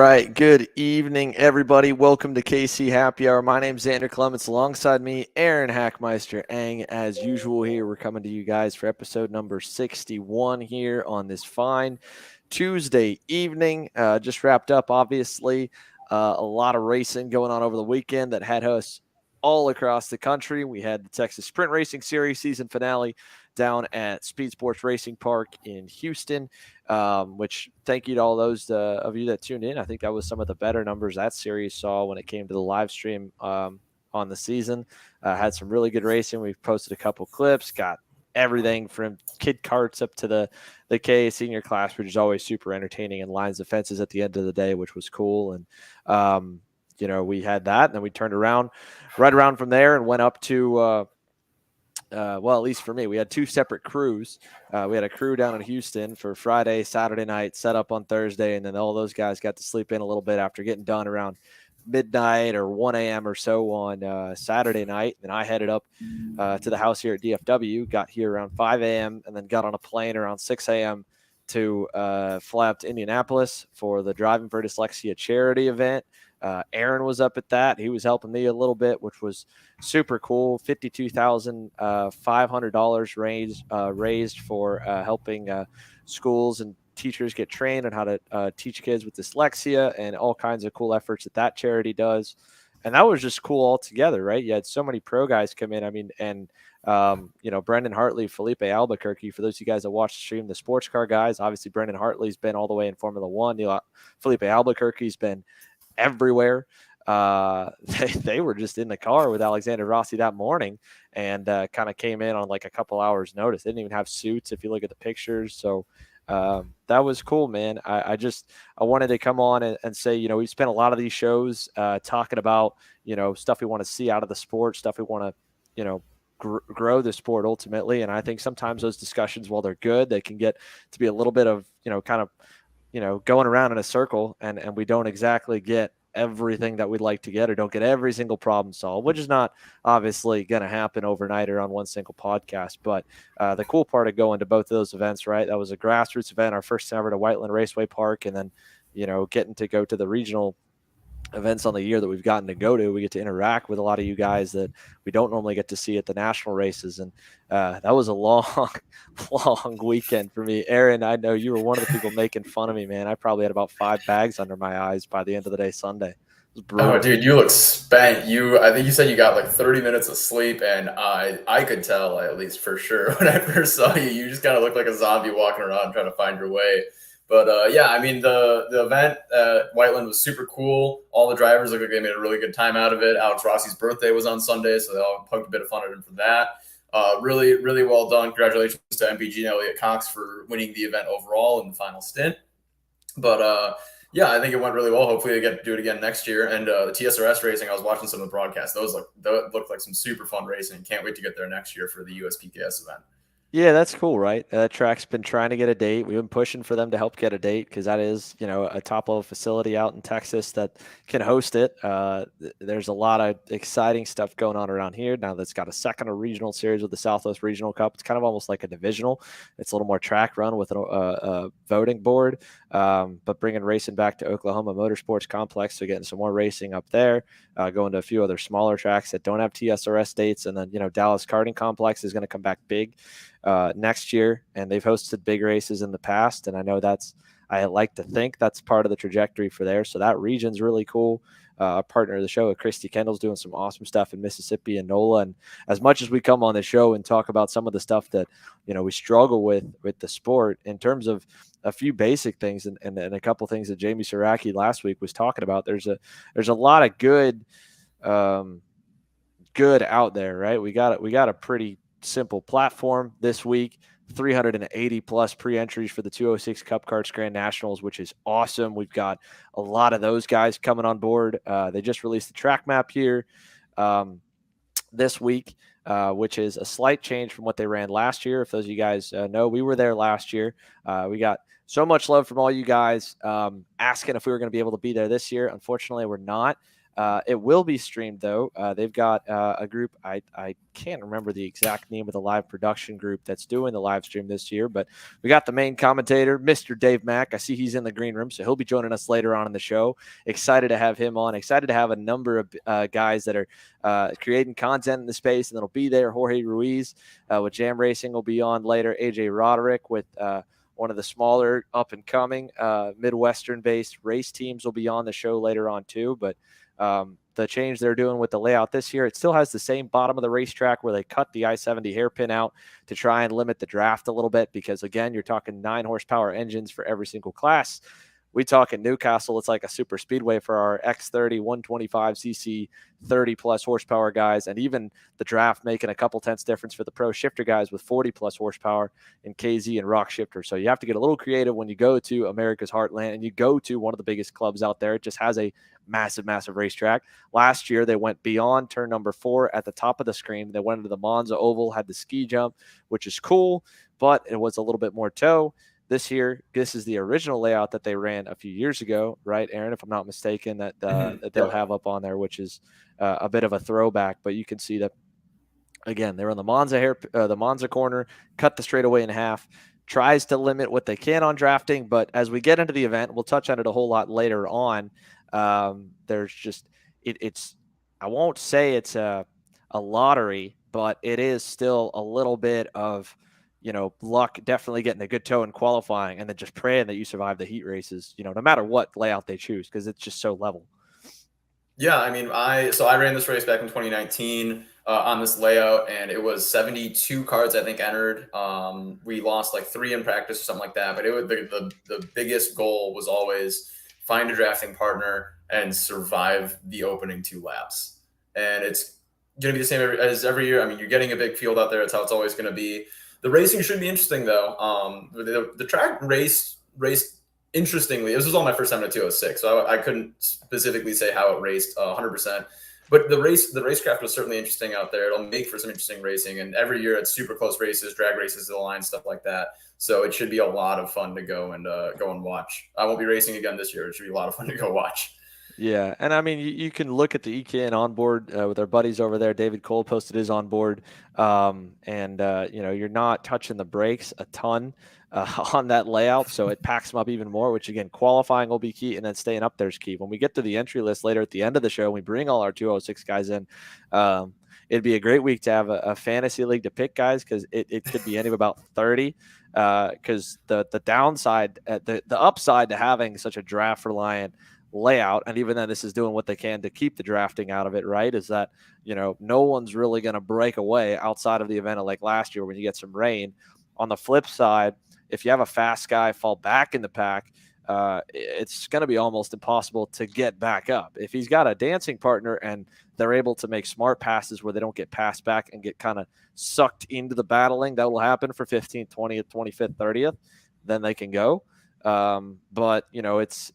right, good evening, everybody. Welcome to KC Happy Hour. My name's Xander Clements. Alongside me, Aaron Hackmeister Ang. As usual here, we're coming to you guys for episode number 61 here on this fine Tuesday evening. Just wrapped up, obviously. A lot of racing going on over the weekend that had us all across the country. We had the Texas Sprint Racing Series season finale down at Speed Sports Racing Park in Houston, which thank you to all those of you that tuned in. I think that was some of the better numbers that series saw when it came to the live stream on the season. Had some really good racing. We've posted a couple clips, got everything from kid karts up to the K senior class, which is always super entertaining, and lines of fences at the end of the day, which was cool. And, we had that, and then we turned around right around from there and went up to well, at least for me, we had two separate crews. We had a crew down in Houston for Friday, Saturday night, set up on Thursday, and then all those guys got to sleep in a little bit after getting done around midnight or 1 a.m. or so on Saturday night. And I headed up to the house here at DFW, got here around 5 a.m., and then got on a plane around 6 a.m. to fly up to Indianapolis for the Driving for Dyslexia charity event. Aaron was up at that. He was helping me a little bit, which was super cool. $52,500 raised for helping schools and teachers get trained on how to teach kids with dyslexia, and all kinds of cool efforts that charity does. And that was just cool altogether, right? You had so many pro guys come in. I mean, and Brendan Hartley, Felipe Albuquerque, for those of you guys that watch the stream, the sports car guys, obviously Brendan Hartley's been all the way in Formula One. Felipe Albuquerque's been everywhere. They were just in the car with Alexander Rossi that morning, and kind of came in on like a couple hours notice. They didn't even have suits if you look at the pictures. So that was cool, man. I wanted to come on and say, we spent a lot of these shows talking about, stuff we want to see out of the sport, stuff we want to, grow the sport ultimately. And I think sometimes those discussions, while they're good, they can get to be a little bit of, kind of, going around in a circle, and we don't exactly get everything that we'd like to get, or don't get every single problem solved, which is not obviously going to happen overnight or on one single podcast. But the cool part of going to both of those events, right? That was a grassroots event, our first ever to Whiteland Raceway Park, and then, getting to go to the regional events on the year that we've gotten to go to. We get to interact with a lot of you guys that we don't normally get to see at the national races. And that was a long weekend for me. Aaron, I know you were one of the people making fun of me, man. I probably had about 5 bags under my eyes by the end of the day Sunday. It was brutal. Oh, dude, you look spent. I think you said you got like 30 minutes of sleep, and I could tell, at least for sure, when I first saw you. You just kind of looked like a zombie walking around trying to find your way. But yeah, I mean, the event at Whiteland was super cool. All the drivers looked like they made a really good time out of it. Alex Rossi's birthday was on Sunday, so they all poked a bit of fun at him for that. Really, really well done. Congratulations to MPG and Elliot Cox for winning the event overall in the final stint. But yeah, I think it went really well. Hopefully they get to do it again next year. And the TSRS racing, I was watching some of the broadcasts. Those looked like some super fun racing. Can't wait to get there next year for the USPKS event. Yeah, that's cool, right? That track's been trying to get a date. We've been pushing for them to help get a date, because that is, a top-level facility out in Texas that can host it. There's a lot of exciting stuff going on around here. Now that's got a second regional series with the Southwest Regional Cup. It's kind of almost like a divisional. It's a little more track run with a voting board, but bringing racing back to Oklahoma Motorsports Complex, so getting some more racing up there, going to a few other smaller tracks that don't have TSRS dates. And then, Dallas Karting Complex is going to come back big next year, and they've hosted big races in the past, and I know I like to think that's part of the trajectory for there. So that region's really cool. A partner of the show, Christy Kendall's doing some awesome stuff in Mississippi and NOLA. And as much as we come on the show and talk about some of the stuff that we struggle with the sport in terms of a few basic things and a couple things that Jamie Saraki last week was talking about, there's a lot of good out there, right? We got a pretty simple platform this week. 380 plus pre-entries for the 206 Cup Karts Grand Nationals, which is awesome. We've got a lot of those guys coming on board. They just released the track map here this week, which is a slight change from what they ran last year. If those of you guys know, we were there last year. We got so much love from all you guys asking if we were going to be able to be there this year. Unfortunately, we're not. It will be streamed though. They've got a group. I can't remember the exact name of the live production group that's doing the live stream this year, but we got the main commentator, Mr. Dave Mack. I see he's in the green room, so he'll be joining us later on in the show. Excited to have him on. Excited to have a number of guys that are creating content in the space, and that'll be there. Jorge Ruiz with Jam Racing will be on later. AJ Roderick with one of the smaller up and coming Midwestern based race teams will be on the show later on too. But the change they're doing with the layout this year, it still has the same bottom of the racetrack where they cut the I-70 hairpin out to try and limit the draft a little bit, because again, you're talking 9 horsepower engines for every single class. We talk in Newcastle, it's like a super speedway for our X30 125cc 30 plus horsepower guys, and even the draft making a couple tenths difference for the pro shifter guys with 40 plus horsepower in KZ and Rock Shifter. So you have to get a little creative when you go to America's Heartland and you go to one of the biggest clubs out there. It just has a massive racetrack. Last year, they went beyond turn number 4 at the top of the screen. They went into the Monza Oval, had the ski jump, which is cool, but it was a little bit more toe. This year, this is the original layout that they ran a few years ago, right, Aaron? If I'm not mistaken, that that they'll have up on there, which is a bit of a throwback. But you can see that again, they're on the Monza corner, cut the straightaway in half, tries to limit what they can on drafting. But as we get into the event, we'll touch on it a whole lot later on. There's just it's I won't say it's a lottery, but it is still a little bit of luck, definitely getting a good toe in qualifying and then just praying that you survive the heat races, no matter what layout they choose, because it's just so level. Yeah, I mean, I ran this race back in 2019 on this layout, and it was 72 cards I think entered. We lost like 3 in practice or something like that, but it was the biggest goal was always find a drafting partner and survive the opening 2 laps. And it's going to be the same as every year. I mean, you're getting a big field out there. It's how it's always going to be. The racing should be interesting, though. The track raced interestingly. This was all my first time at 206, so I couldn't specifically say how it raced 100%. But the racecraft was certainly interesting out there. It'll make for some interesting racing, and every year it's super close races, drag races to the line, stuff like that. So it should be a lot of fun to go and watch. I won't be racing again this year. It should be a lot of fun to go watch. Yeah, and I mean, you can look at the EKN onboard with our buddies over there. David Cole posted his onboard, and you're not touching the brakes a ton on that layout, so it packs them up even more. Which again, qualifying will be key, and then staying up there is key. When we get to the entry list later at the end of the show, we bring all our 206 guys in. It'd be a great week to have a fantasy league to pick guys, because it could be any of about 30. Because the downside, the upside to having such a draft reliant layout, and even then this is doing what they can to keep the drafting out of it, right, is that no one's really going to break away outside of the event like last year when you get some rain. On the flip side, if you have a fast guy fall back in the pack, it's going to be almost impossible to get back up. If he's got a dancing partner and they're able to make smart passes where they don't get passed back and get kind of sucked into the battling, that will happen for 15th, 20th, 25th, 30th, then they can go. But it's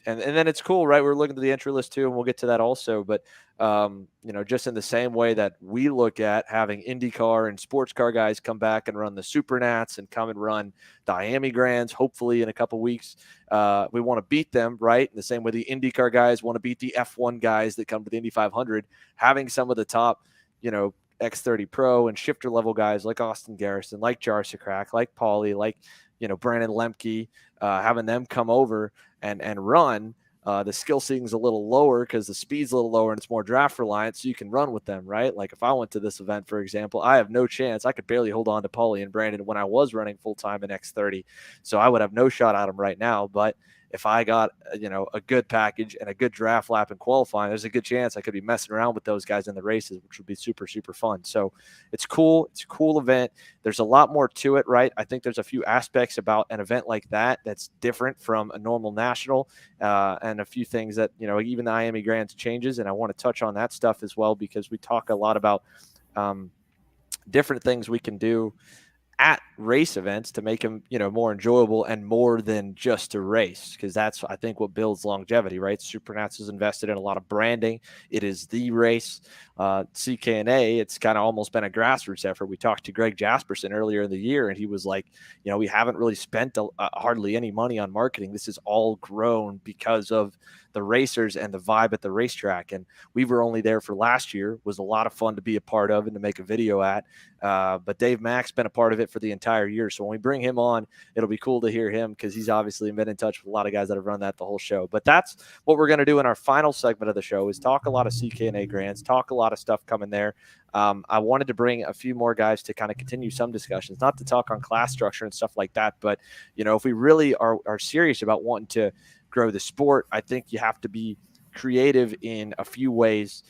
and then it's cool, right? We're looking to the entry list too, and we'll get to that also. But just in the same way that we look at having IndyCar and sports car guys come back and run the Super Nats and come and run CKNA Grands, hopefully in a couple weeks, we want to beat them, right? In the same way the IndyCar guys want to beat the F1 guys that come to the Indy 500. Having some of the top, X30 Pro and shifter level guys like Austin Garrison, like Jarsakrak, like Paulie, like Brandon Lemke, having them come over and run. The skill ceiling's a little lower because the speed's a little lower and it's more draft reliant, so you can run with them, right? Like if I went to this event, for example, I have no chance. I could barely hold on to Paulie and Brandon when I was running full-time in X30, so I would have no shot at them right now. But if I got a good package and a good draft lap in qualifying, there's a good chance I could be messing around with those guys in the races, which would be super fun. So it's cool. It's a cool event. There's a lot more to it, right? I think there's a few aspects about an event like that that's different from a normal national, and a few things that even the CKNA Grands changes, and I want to touch on that stuff as well, because we talk a lot about different things we can do at race events to make them, more enjoyable and more than just a race. Because that's, I think, what builds longevity, right? Supernats is invested in a lot of branding. It is the race. CKNA, it's kind of almost been a grassroots effort. We talked to Greg Jasperson earlier in the year, and he was like, we haven't really spent hardly any money on marketing. This is all grown because of the racers and the vibe at the racetrack. And we were only there for last year. Was a lot of fun to be a part of and to make a video at. But Dave Mack's been a part of it for the entire year. So when we bring him on, it'll be cool to hear him because he's obviously been in touch with a lot of guys that have run that the whole show. But that's what we're going to do in our final segment of the show, is talk a lot of CKNA Grands, talk a lot of stuff coming there. I wanted to bring a few more guys to kind of continue some discussions, not to talk on class structure and stuff like that. But, if we really are serious about wanting to grow the sport, I think you have to be creative in a few ways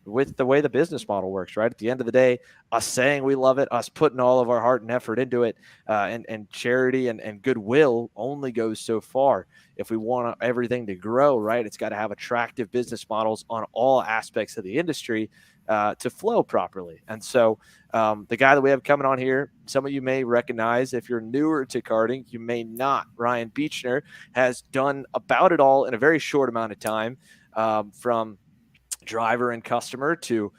with the way the business model works, right? At the end of the day, us saying we love it, us putting all of our heart and effort into it, and charity and goodwill only goes so far. If we want everything to grow, right, it's got to have attractive business models on all aspects of the industry to flow properly. And so the guy that we have coming on here, some of you may recognize. If you're newer to karting, you may not. Ryan Beachner has done about it all in a very short amount of time, from driver and customer to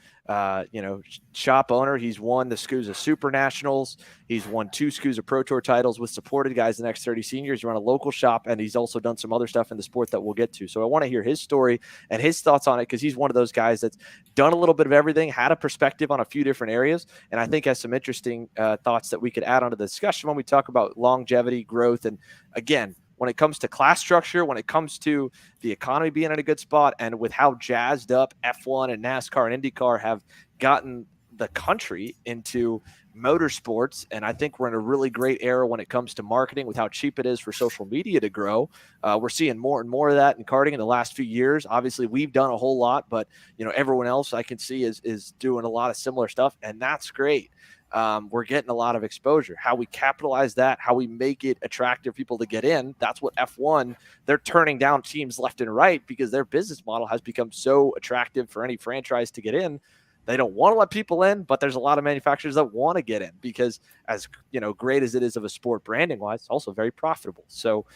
shop owner. He's won the SCUSA Super Nationals. He's won 2 SCUSA Pro Tour titles with supported guys the next 30 seniors. He's run a local shop, and he's also done some other stuff in the sport that we'll get to. So I want to hear his story and his thoughts on it, because he's one of those guys that's done a little bit of everything, had a perspective on a few different areas, and I think has some interesting thoughts that we could add onto the discussion when we talk about longevity, growth, and again, when it comes to class structure, when it comes to the economy being in a good spot, and with how jazzed up F1 and NASCAR and IndyCar have gotten the country into motorsports. And I think we're in a really great era when it comes to marketing, with how cheap it is for social media to grow. We're seeing more and more of that in karting in the last few years. Obviously, we've done a whole lot, but everyone else I can see is doing a lot of similar stuff, and that's great. We're getting a lot of exposure. How we capitalize that, how we make it attractive for people to get in, that's what F1, they're turning down teams left and right because their business model has become so attractive for any franchise to get in. They don't want to let people in, but there's a lot of manufacturers that want to get in because, as great as it is of a sport branding wise, it's also very profitable. So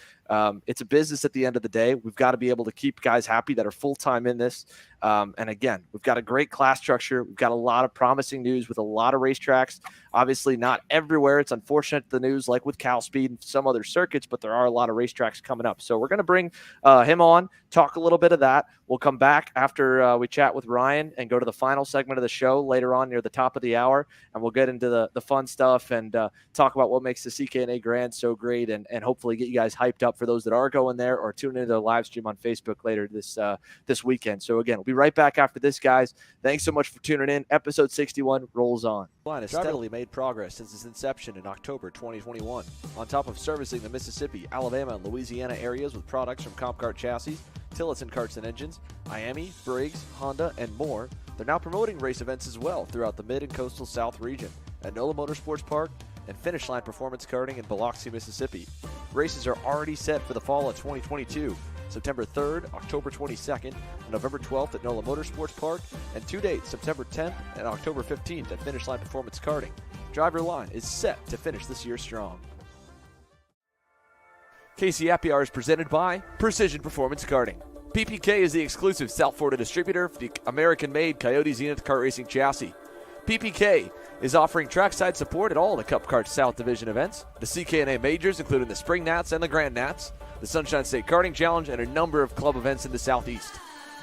it's a business at the end of the day. We've got to be able to keep guys happy that are full-time in this. And again, we've got a great class structure. We've got a lot of promising news with a lot of racetracks. Obviously not everywhere. It's unfortunate, the news, like with Cal Speed and some other circuits, but there are a lot of racetracks coming up. So we're going to bring him on, talk a little bit of that. We'll come back after we chat with Ryan and go to the final segment of the show later on near the top of the hour. And we'll get into the fun stuff and talk about what makes the CKNA Grand so great, and hopefully get you guys hyped up for those that are going there or tune into the live stream on Facebook later this weekend. So again, we'll be right back after this, guys. Thanks so much for tuning in. Episode 61 rolls on. Line has steadily made progress since its inception in October 2021. On top of servicing the Mississippi, Alabama, and Louisiana areas with products from Kart chassis, Tillotson Karts and engines, Miami, Briggs, Honda, and more, they're now promoting race events as well throughout the mid and coastal South region at NOLA Motorsports Park and Finish Line Performance Karting in Biloxi, Mississippi. Races are already set for the fall of 2022, September 3rd, October 22nd, and November 12th at NOLA Motorsports Park, and 2 dates, September 10th and October 15th at Finish Line Performance Karting. Drive Your Line is set to finish this year strong. KC Happy Hour is presented by Precision Performance Karting. PPK is the exclusive South Florida distributor for the American-made Coyote Zenith kart racing chassis. PPK is offering trackside support at all the Cup Kart South Division events, the CKNA Majors, including the Spring Nats and the Grand Nats, the Sunshine State Karting Challenge, and a number of club events in the Southeast.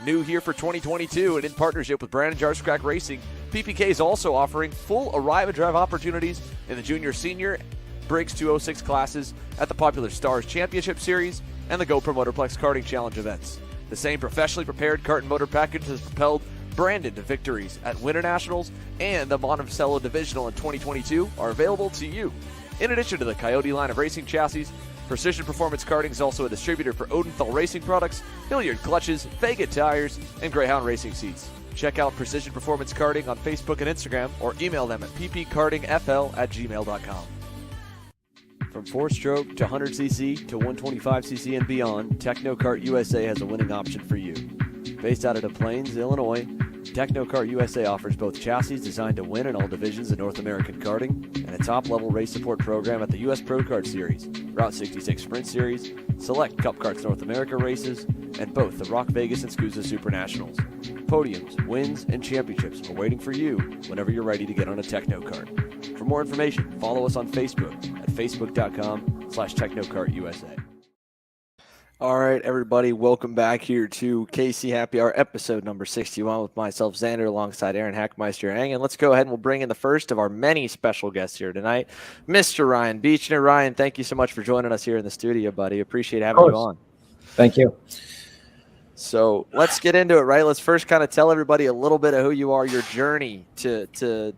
New here for 2022 and in partnership with Brandon Jarscrack Racing, PPK is also offering full arrive and drive opportunities in the Junior Senior Briggs 206 classes at the popular Stars Championship Series and the GoPro Motorplex Karting Challenge events. The same professionally prepared kart and motor package has propelled Brandon to victories at Winter Nationals and the Monticello Divisional in 2022 are available to you. In addition to the Coyote line of racing chassis, Precision Performance Karting is also a distributor for Odenthal Racing products, Hilliard clutches, Vega tires, and Greyhound racing seats. Check out Precision Performance Karting on Facebook and Instagram, or email them at ppkartingfl@gmail.com. From 4-stroke to 100cc to 125cc and beyond, Techno Kart USA has a winning option for you. Based out of Des Plaines, Illinois, Technokart USA offers both chassis designed to win in all divisions of North American karting and a top-level race support program at the U.S. Pro Kart Series, Route 66 Sprint Series, select Cup Karts North America races, and both the Rock Vegas and SCUSA Super Nationals. Podiums, wins, and championships are waiting for you whenever you're ready to get on a Technokart. For more information, follow us on Facebook at facebook.com/TechnokartUSA. All right, everybody, welcome back here to KC Happy Hour, episode number 61 with myself, Xander, alongside Aaron Hackmeister Ang. And let's go ahead and we'll bring in the first of our many special guests here tonight, Mr. Ryan Beachner. Ryan, thank you so much for joining us here in the studio, buddy. Appreciate having you on. Thank you. So let's get into it, right? Let's first kind of tell everybody a little bit of who you are, your journey to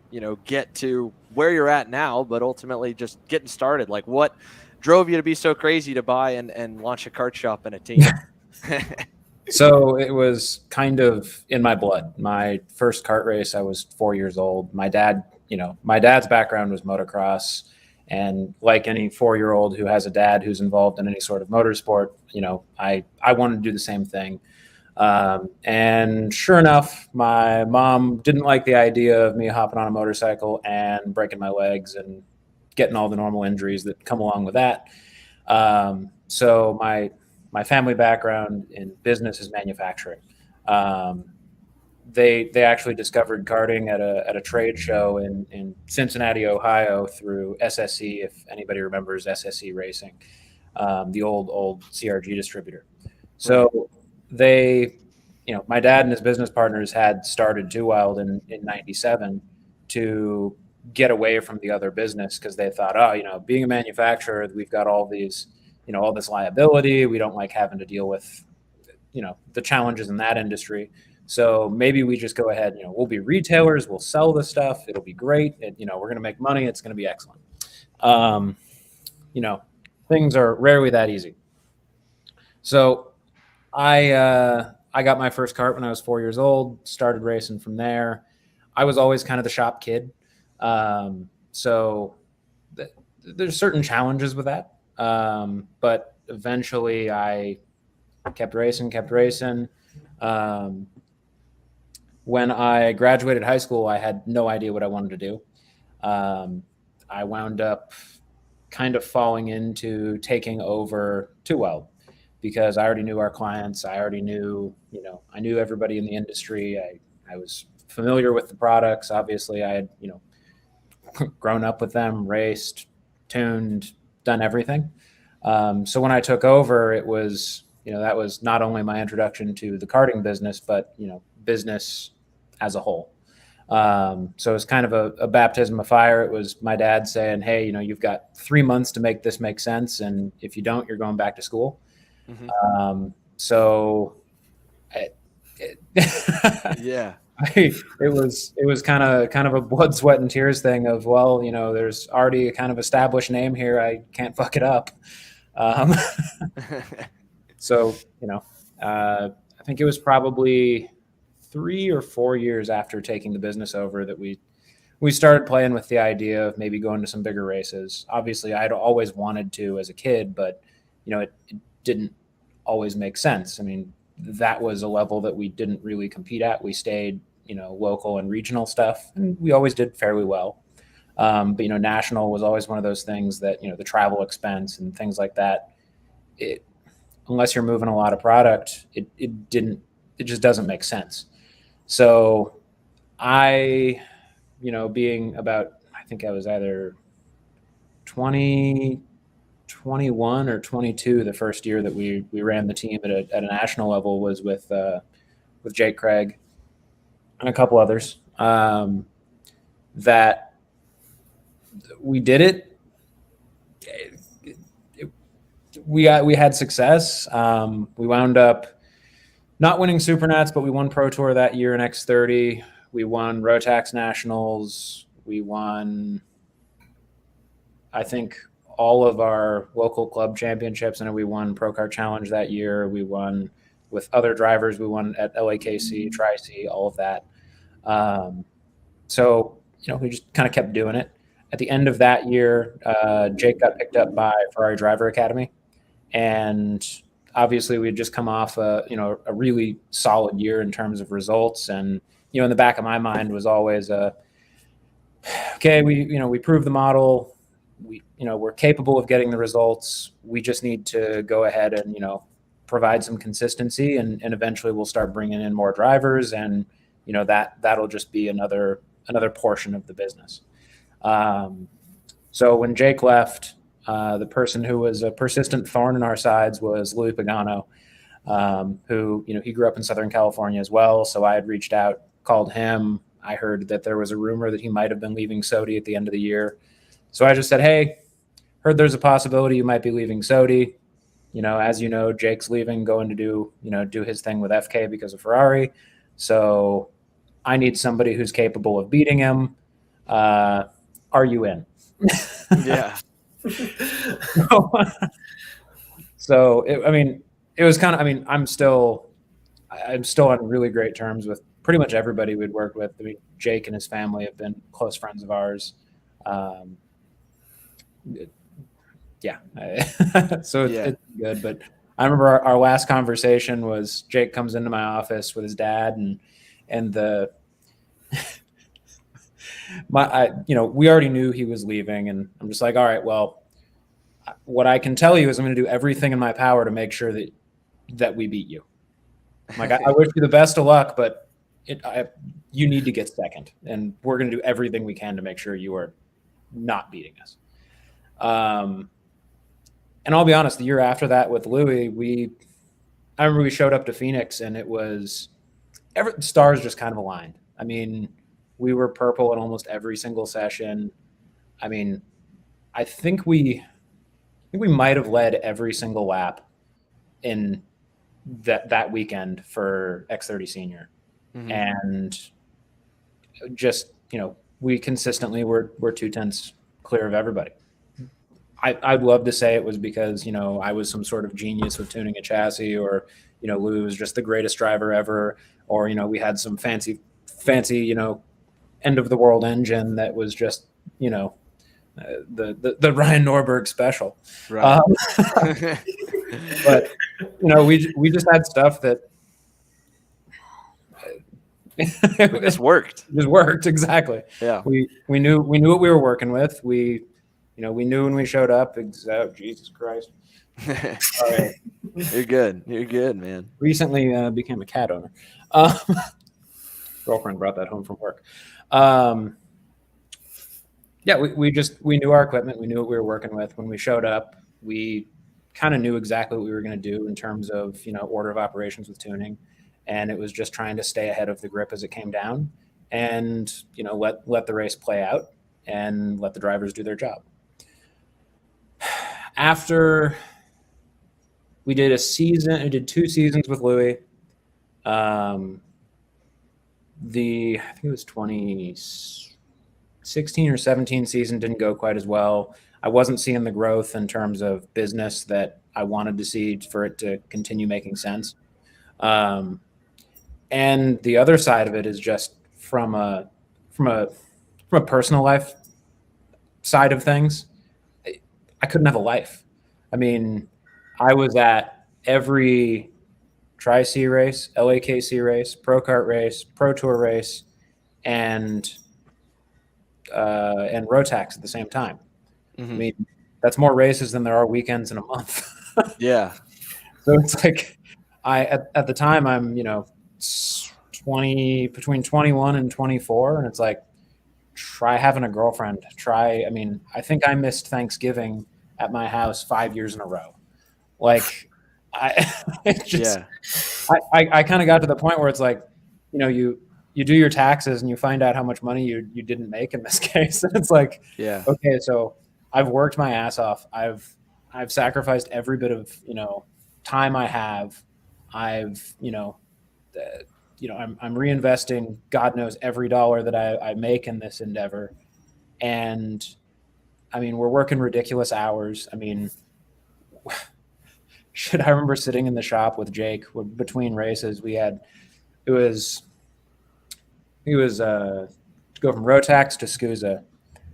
get to where you're at now, but ultimately just getting started. Like, what drove you to be so crazy to buy and launch a kart shop and a team? So it was kind of in my blood. My first kart race, I was 4 years old. My dad's background was motocross. And like any 4-year-old who has a dad who's involved in any sort of motorsport, I wanted to do the same thing. And sure enough, my mom didn't like the idea of me hopping on a motorcycle and breaking my legs and getting all the normal injuries that come along with that. So my family background in business is manufacturing. They actually discovered karting at a trade show in Cincinnati, Ohio through SSE, if anybody remembers SSE Racing, the old CRG distributor. So my dad and his business partners had started Two Wild in 97 to get away from the other business because they thought, being a manufacturer, we've got all these, all this liability. We don't like having to deal with, the challenges in that industry. So maybe we just go ahead, we'll be retailers, we'll sell the stuff. It'll be great. We're going to make money. It's going to be excellent. Things are rarely that easy. So I got my first kart when I was 4 years old, started racing from there. I was always kind of the shop kid. So there's certain challenges with that. But eventually I kept racing. When I graduated high school, I had no idea what I wanted to do. I wound up kind of falling into taking over Two Wild because I already knew our clients. I already knew, I knew everybody in the industry. I was familiar with the products. Obviously, I had, grown up with them, raced, tuned, done everything. So when I took over, it was, that was not only my introduction to the karting business, but, business as a whole. So it's kind of a baptism of fire. It was my dad saying, hey, you've got 3 months to make this make sense. And if you don't, you're going back to school. Mm-hmm. Yeah. It was kind of a blood, sweat, and tears thing of, well, there's already a kind of established name here. I can't fuck it up. So, I think it was probably 3 or 4 years after taking the business over that we started playing with the idea of maybe going to some bigger races. Obviously, I'd always wanted to as a kid, but, it didn't always make sense. I mean, that was a level that we didn't really compete at. We stayed, local and regional stuff, and we always did fairly well. But, national was always one of those things that, the travel expense and things like that, unless you're moving a lot of product, it just doesn't make sense. So being about, I think I was either 21 or 22 the first year that we ran the team at a national level was with Jake Craig and a couple others, that we did it. We had success. We wound up not winning Supernats, but we won Pro Tour that year in X30. We won Rotax Nationals. We won, I think, all of our local club championships. And we won Pro Kart Challenge that year. We won with other drivers. We won at LAKC, Tri-C, all of that. So, we just kind of kept doing it. At the end of that year, Jake got picked up by Ferrari Driver Academy. And obviously we had just come off a really solid year in terms of results. And, in the back of my mind was always, okay, we proved the model. We're capable of getting the results. We just need to go ahead and, provide some consistency, and eventually we'll start bringing in more drivers, and, that'll just be another portion of the business. So when Jake left, the person who was a persistent thorn in our sides was Louis Pagano, who, he grew up in Southern California as well. So I had reached out, called him. I heard that there was a rumor that he might have been leaving Sodi at the end of the year. So I just said, hey, heard there's a possibility you might be leaving Sodi. As you know, Jake's leaving, going to do his thing with FK because of Ferrari. So I need somebody who's capable of beating him. Are you in? Yeah. So it was kind of, I'm still on really great terms with pretty much everybody we'd worked with. Jake and his family have been close friends of ours. So it's good. But I remember our last conversation was Jake comes into my office with his dad, and we already knew he was leaving, and I'm just like, all right, well, what I can tell you is I'm going to do everything in my power to make sure that we beat you. I'm like, I wish you the best of luck, but you need to get second, and we're going to do everything we can to make sure you are not beating us. And I'll be honest, the year after that with Louis, I remember we showed up to Phoenix, and it was stars just kind of aligned. We were purple in almost every single session. I think we might have led every single lap in that weekend for X30 Senior. Mm-hmm. And just, we consistently were 2/10 clear of everybody. I'd love to say it was because, I was some sort of genius with tuning a chassis, or, Louis was just the greatest driver ever, or, we had some fancy, end of the world engine that was just, the Ryan Norberg special. Right. But, we just had stuff that it just worked. It just worked. Exactly. Yeah. We knew what we were working with. We knew when we showed up. Jesus Christ. All right. You're good, man. Recently became a cat owner. Girlfriend brought that home from work. We knew our equipment. We knew what we were working with. When we showed up, we kind of knew exactly what we were going to do in terms of, order of operations with tuning. And it was just trying to stay ahead of the grip as it came down, and, let the race play out and let the drivers do their job. After we did I did 2 seasons with Louis. I think it was 2016 or 17 season didn't go quite as well. I wasn't seeing the growth in terms of business that I wanted to see for it to continue making sense. And the other side of it is just from a personal life side of things, I couldn't have a life. I was at every Tri-C race, LAKC race, Pro Kart race, Pro Tour race, and Rotax at the same time. Mm-hmm. That's more races than there are weekends in a month. Yeah. So it's like at the time I'm, between 21 and 24, and it's like, try having a girlfriend. I think I missed Thanksgiving at my house 5 years in a row. Like, I kind of got to the point where it's like, you do your taxes and you find out how much money you didn't make in this case. And it's like, yeah, okay, so I've worked my ass off. I've sacrificed every bit of, time I have. I'm reinvesting God knows every dollar that I make in this endeavor. And we're working ridiculous hours. I remember sitting in the shop with Jake between races. He was to go from Rotax to SCUSA.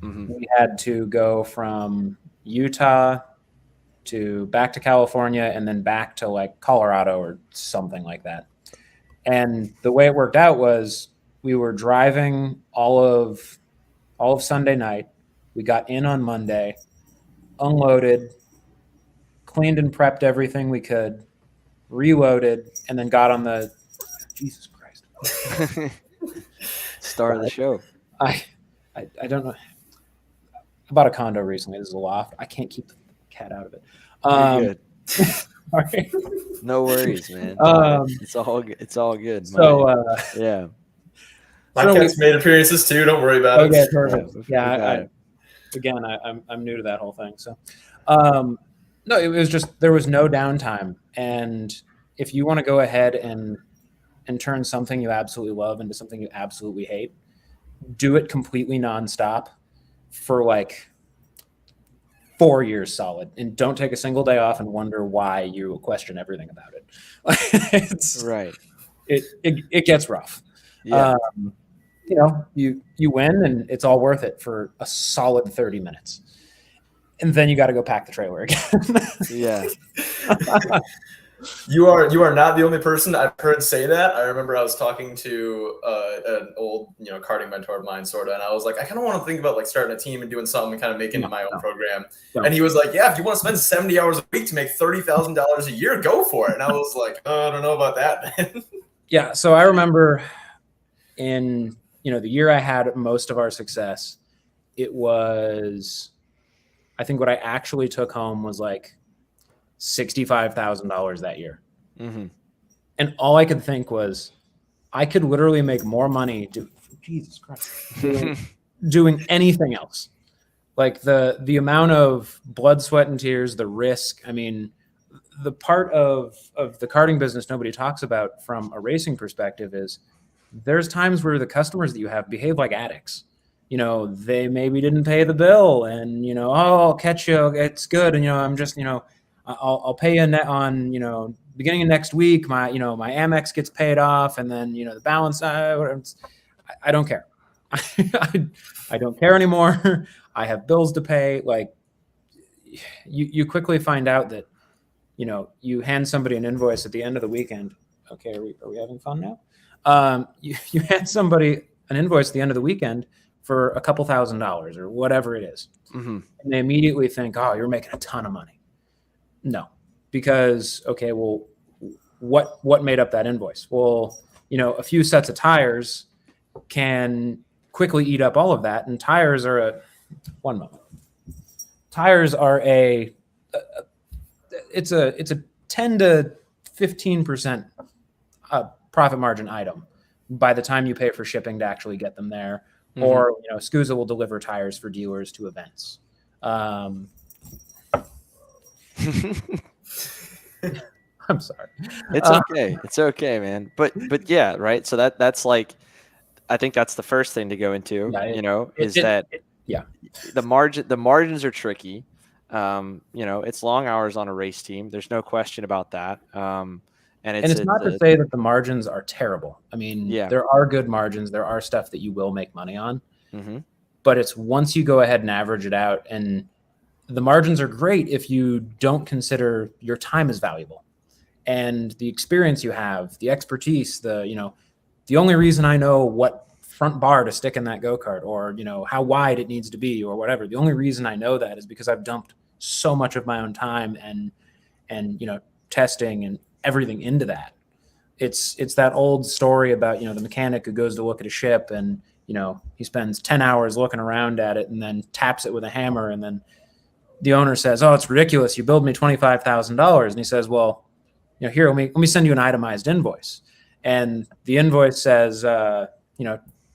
Mm-hmm. We had to go from Utah to back to California and then back to like Colorado or something like that. And the way it worked out was We were driving all of Sunday night. We got in on Monday, unloaded, cleaned and prepped everything we could, reloaded, and then got on the Jesus Christ. Star of the show. I don't know. I bought a condo recently. This is a loft. I can't keep the cat out of it. You're good. Sorry. No worries, man. It's all good. It's all good. So yeah. My cat's made appearances too. Don't worry about okay, it. perfect. Yeah, I'm new to that whole thing. So, no, it was just there was no downtime, and if you want to go ahead and turn something you absolutely love into something you absolutely hate, do it completely nonstop for like 4 years solid, and don't take a single day off and wonder why you question everything about it. It's right. It gets rough. Yeah. You know, you win and it's all worth it for a solid 30 minutes. And then you got to go pack the trailer again. Yeah. You are not the only person I've heard say that. I remember I was talking to an old, karting mentor of mine, sort of, and I was like, I kind of want to think about like starting a team and doing something and kind of making my own program. And he was like, yeah, if you want to spend 70 hours a week to make $30,000 a year, go for it. And I was like, I don't know about that. Yeah. So I remember in, the year I had most of our success, it was, I think what I actually took home was like $65,000 that year. Mm-hmm. And all I could think was, I could literally make more money Jesus Christ, doing anything else. Like the amount of blood, sweat, and tears, the risk. I mean, the part of the karting business nobody talks about from a racing perspective is there's times where the customers that you have behave like addicts. They maybe didn't pay the bill, and oh, I'll catch you. It's good, and I'm just I'll pay you on beginning of next week. My my Amex gets paid off, and then the balance. I don't care. I don't care anymore. I have bills to pay. Like you quickly find out that you hand somebody an invoice at the end of the weekend. Okay, are we having fun now? You hand somebody an invoice at the end of the weekend for a couple $1,000s or whatever it is. Mm-hmm. And they immediately think, oh, you're making a ton of money. No, because, okay, well, what made up that invoice? Well, a few sets of tires can quickly eat up all of that. And tires are Tires are it's a 10 to 15% profit margin item by the time you pay for shipping to actually get them there. Mm-hmm. Or, SCUSA will deliver tires for dealers to events. I'm sorry. It's okay. It's okay, man. But yeah, right. So that's like, I think that's the first thing to go into, the margins are tricky. It's long hours on a race team. There's no question about that. And it's not to say that the margins are terrible. I mean, there are good margins. There are stuff that you will make money on. Mm-hmm. But it's once you go ahead and average it out, and the margins are great if you don't consider your time as valuable and the experience you have, the expertise, the only reason I know what front bar to stick in that go-kart or, how wide it needs to be or whatever. The only reason I know that is because I've dumped so much of my own time and testing and everything into that. It's that old story about, the mechanic who goes to look at a ship and, he spends 10 hours looking around at it and then taps it with a hammer. And then the owner says, oh, it's ridiculous. You billed me $25,000. And he says, well, here, let me send you an itemized invoice. And the invoice says,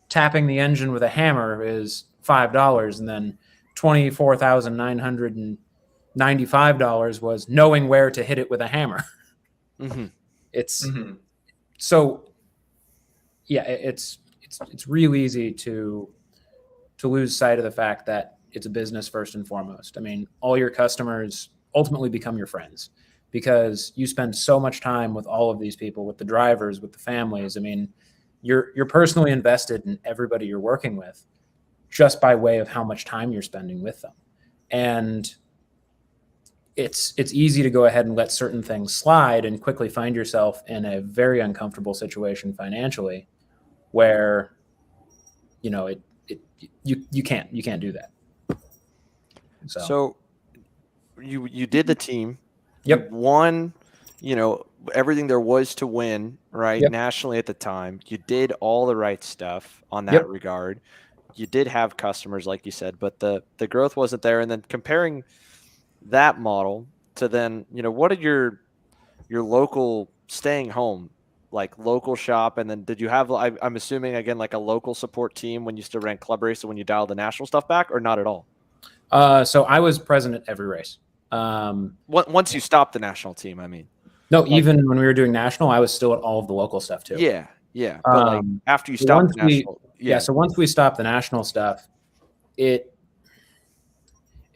tapping the engine with a hammer is $5. And then $24,995 was knowing where to hit it with a hammer. Mm-hmm. So, yeah, it's real easy to lose sight of the fact that it's a business first and foremost. I mean, all your customers ultimately become your friends because you spend so much time with all of these people, with the drivers, with the families. I mean, you're personally invested in everybody you're working with just by way of how much time you're spending with them. And it's easy to go ahead and let certain things slide and quickly find yourself in a very uncomfortable situation financially where, you can't do that. So you did the team. Yep. You won, everything there was to win, right? Yep. Nationally at the time. You did all the right stuff on that Yep. regard. You did have customers, like you said, but the growth wasn't there. And then comparing that model to then, what did your local staying home, like local shop, and then did you have, I'm assuming again, like a local support team when you still ran club race and when you dialed the national stuff back, or not at all? So I was present at every race. Once you stopped the national team, I mean. No, even when we were doing national, I was still at all of the local stuff too. Yeah. But like after you stopped the national, so once we stopped the national stuff, it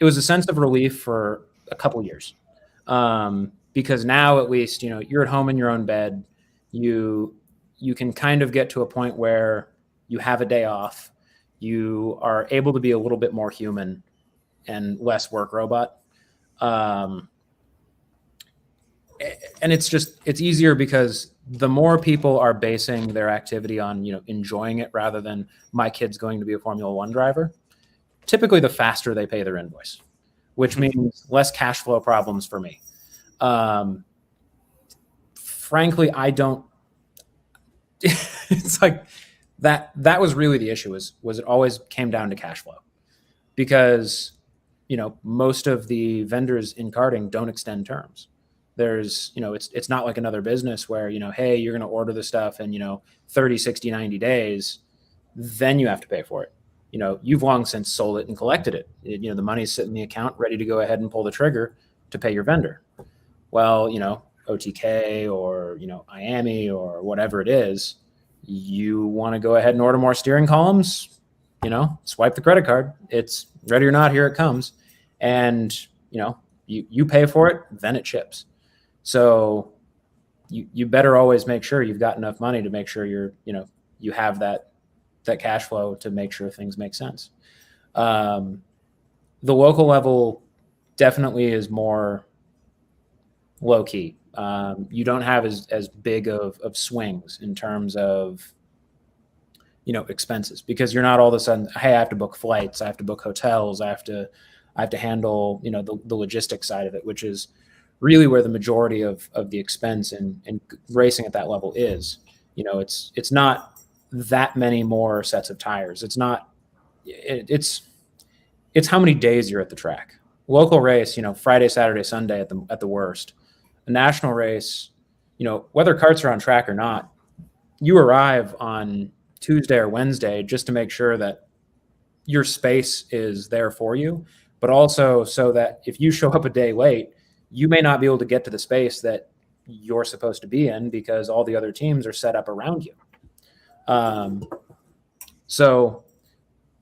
was a sense of relief for a couple years. Because now at least, you're at home in your own bed. You can kind of get to a point where you have a day off. You are able to be a little bit more human and less work robot. And it's easier because the more people are basing their activity on, enjoying it rather than my kid's going to be a Formula One driver, typically the faster they pay their invoice, which means less cash flow problems for me. Frankly, I don't, it's like that was really the issue was it always came down to cash flow because, most of the vendors in karting don't extend terms. There's, it's not like another business where, hey, you're going to order the stuff in, 30, 60, 90 days, then you have to pay for it. You've long since sold it and collected it. The money's sitting in the account ready to go ahead and pull the trigger to pay your vendor. Well, OTK or, IAMI or whatever it is, you want to go ahead and order more steering columns, swipe the credit card. It's ready or not, here it comes. And, you pay for it, then it ships. So you better always make sure you've got enough money to make sure you have that cash flow to make sure things make sense. The local level definitely is more low key. You don't have as big of swings in terms of, expenses because you're not all of a sudden, hey, I have to book flights, I have to book hotels, I have to handle, the logistics side of it, which is really where the majority of the expense in racing at that level is. It's not that many more sets of tires. It's how many days you're at the track. Local race, Friday, Saturday, Sunday at the worst. A national race, whether karts are on track or not, you arrive on Tuesday or Wednesday just to make sure that your space is there for you, but also so that if you show up a day late, you may not be able to get to the space that you're supposed to be in because all the other teams are set up around you. So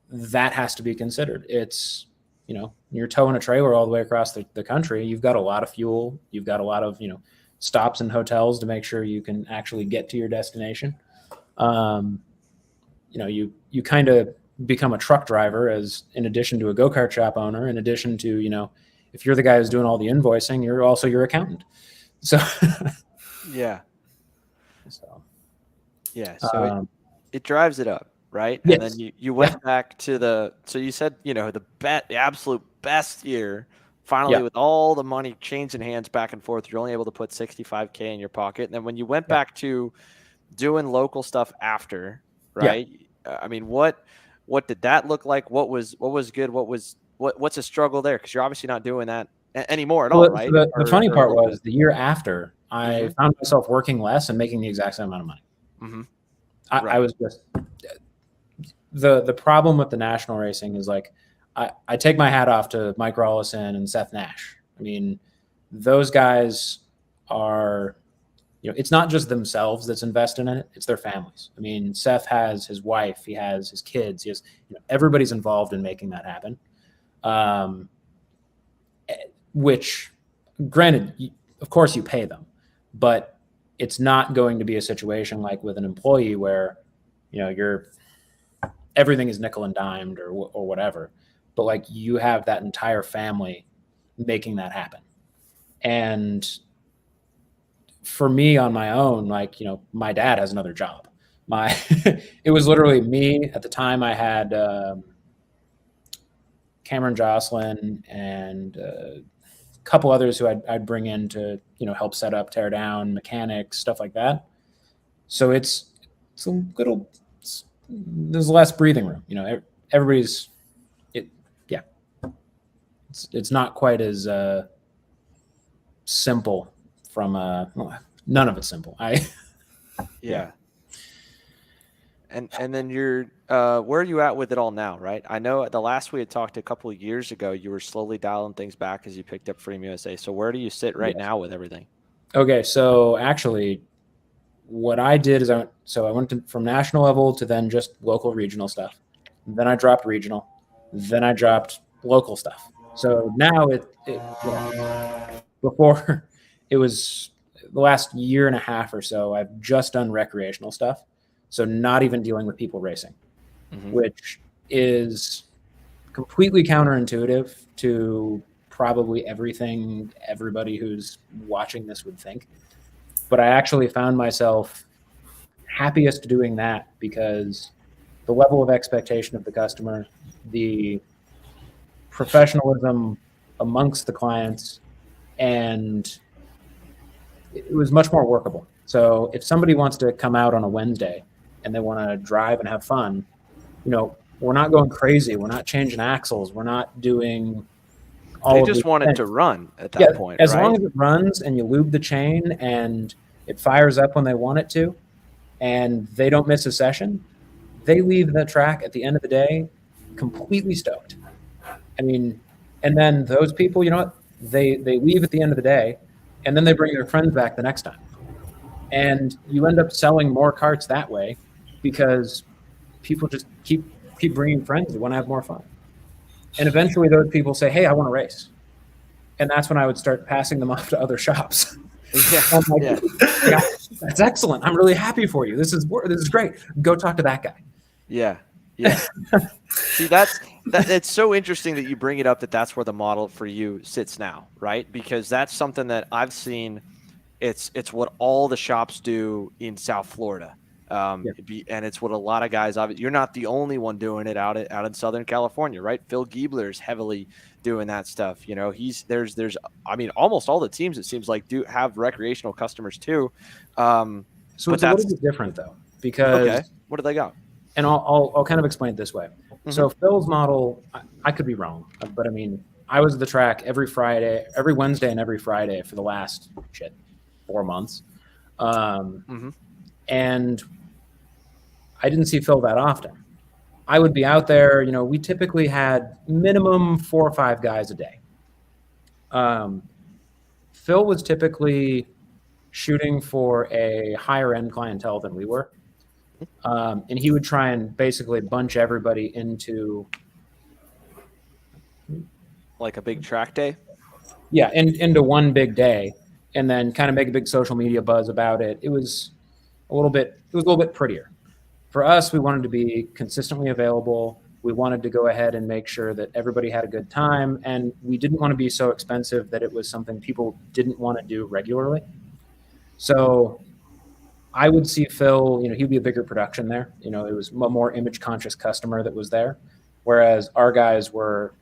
that has to be considered. It's, you're towing a trailer all the way across the country. You've got a lot of fuel. You've got a lot of, stops and hotels to make sure you can actually get to your destination. You kind of become a truck driver as in addition to a go-kart shop owner, in addition to, if you're the guy who's doing all the invoicing, you're also your accountant. So, yeah. So it drives it up, right? Yes. And then you went back to so you said, the absolute best year, finally with all the money changing hands back and forth, you're only able to put $65K in your pocket. And then when you went back to doing local stuff after, right? I mean, what did that look like? What was good? What's a struggle there? Because you're obviously not doing that anymore at all, right? The funny part was the year after I found myself working less and making the exact same amount of money. Mm-hmm. I was just the problem with the national racing is like I take my hat off to Mike Rollison and Seth Nash. I mean, those guys are, it's not just themselves that's invested in it; it's their families. I mean, Seth has his wife, he has his kids, he has, everybody's involved in making that happen. Which, granted, of course you pay them, but it's not going to be a situation like with an employee where, everything is nickel and dimed or whatever, but like you have that entire family making that happen. And for me on my own, like, my dad has another job. It was literally me at the time. I had Cameron Jocelyn and a couple others who I'd bring in to help set up, tear down, mechanics, stuff like that. So it's a little, there's less breathing room. Everybody's it's not quite as simple from none of it's simple. Yeah. And then you're where are you at with it all now, right? I know the last we had talked a couple of years ago, you were slowly dialing things back as you picked up Freedom USA. So where do you sit right now with everything? Okay, so actually what I did is I went from national level to then just local regional stuff. Then I dropped regional. Then I dropped local stuff. So now before it was the last year and a half or so, I've just done recreational stuff. So not even dealing with people racing, which is completely counterintuitive to probably everything everybody who's watching this would think. But I actually found myself happiest doing that because the level of expectation of the customer, the professionalism amongst the clients, and it was much more workable. So if somebody wants to come out on a Wednesday and they want to drive and have fun, we're not going crazy. We're not changing axles. We're not doing all of They just want it to run at that point, as right? long as it runs and you lube the chain and it fires up when they want it to, and they don't miss a session, they leave the track at the end of the day completely stoked. I mean, and then those people, they leave at the end of the day, and then they bring their friends back the next time. And you end up selling more carts that way because people just keep bringing friends who want to have more fun. And eventually those people say, hey, I want to race. And that's when I would start passing them off to other shops. Yeah. That's excellent. I'm really happy for you. This is great. Go talk to that guy. Yeah. See, it's so interesting that you bring it up that's where the model for you sits now, right? Because that's something that I've seen. It's what all the shops do in South Florida. And it's what a lot of guys, you're not the only one doing it out in Southern California, right? Phil Giebler is heavily doing that stuff. There's almost all the teams, it seems like, do have recreational customers too. So it's a little bit different though, because what do they got? And I'll kind of explain it this way. So Phil's model, I could be wrong, but I was at the track every Wednesday and every Friday for the last 4 months. And I didn't see Phil that often. I would be out there, we typically had minimum 4 or 5 guys a day. Phil was typically shooting for a higher end clientele than we were. And he would try and basically bunch everybody into like a big track day. Yeah. Into one big day, and then kind of make a big social media buzz about it. It was a little bit prettier. For us, we wanted to be consistently available. We wanted to go ahead and make sure that everybody had a good time. And we didn't want to be so expensive that it was something people didn't want to do regularly. So I would see Phil, he'd be a bigger production there. It was a more image conscious customer that was there. Whereas our guys were,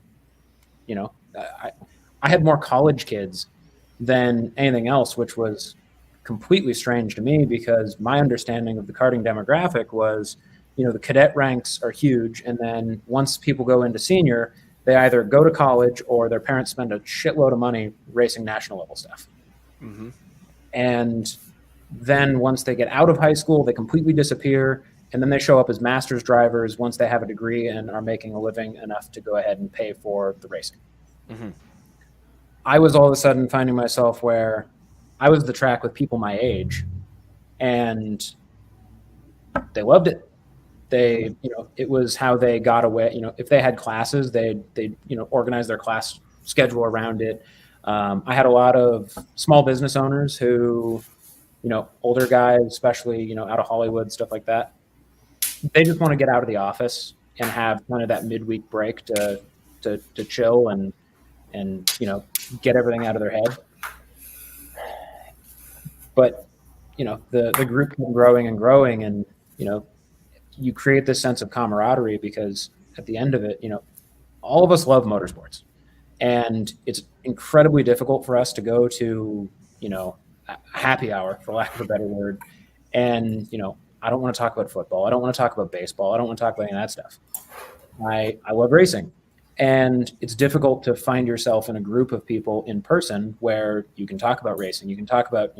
I had more college kids than anything else, which was completely strange to me because my understanding of the karting demographic was, the cadet ranks are huge. And then once people go into senior, they either go to college or their parents spend a shitload of money racing national level stuff. And then once they get out of high school, they completely disappear. And then they show up as master's drivers once they have a degree and are making a living enough to go ahead and pay for the racing. I was all of a sudden finding myself where I was the track with people my age, and they loved it. They, it was how they got away. If they had classes, they'd organize their class schedule around it. I had a lot of small business owners who, older guys, especially, out of Hollywood, stuff like that. They just want to get out of the office and have kind of that midweek break to chill and get everything out of their head. But, the group kept growing and growing, and, you create this sense of camaraderie because at the end of it, all of us love motorsports, and it's incredibly difficult for us to go to, a happy hour, for lack of a better word. And, I don't want to talk about football. I don't want to talk about baseball. I don't want to talk about any of that stuff. I love racing. And it's difficult to find yourself in a group of people in person where you can talk about racing. You can talk about,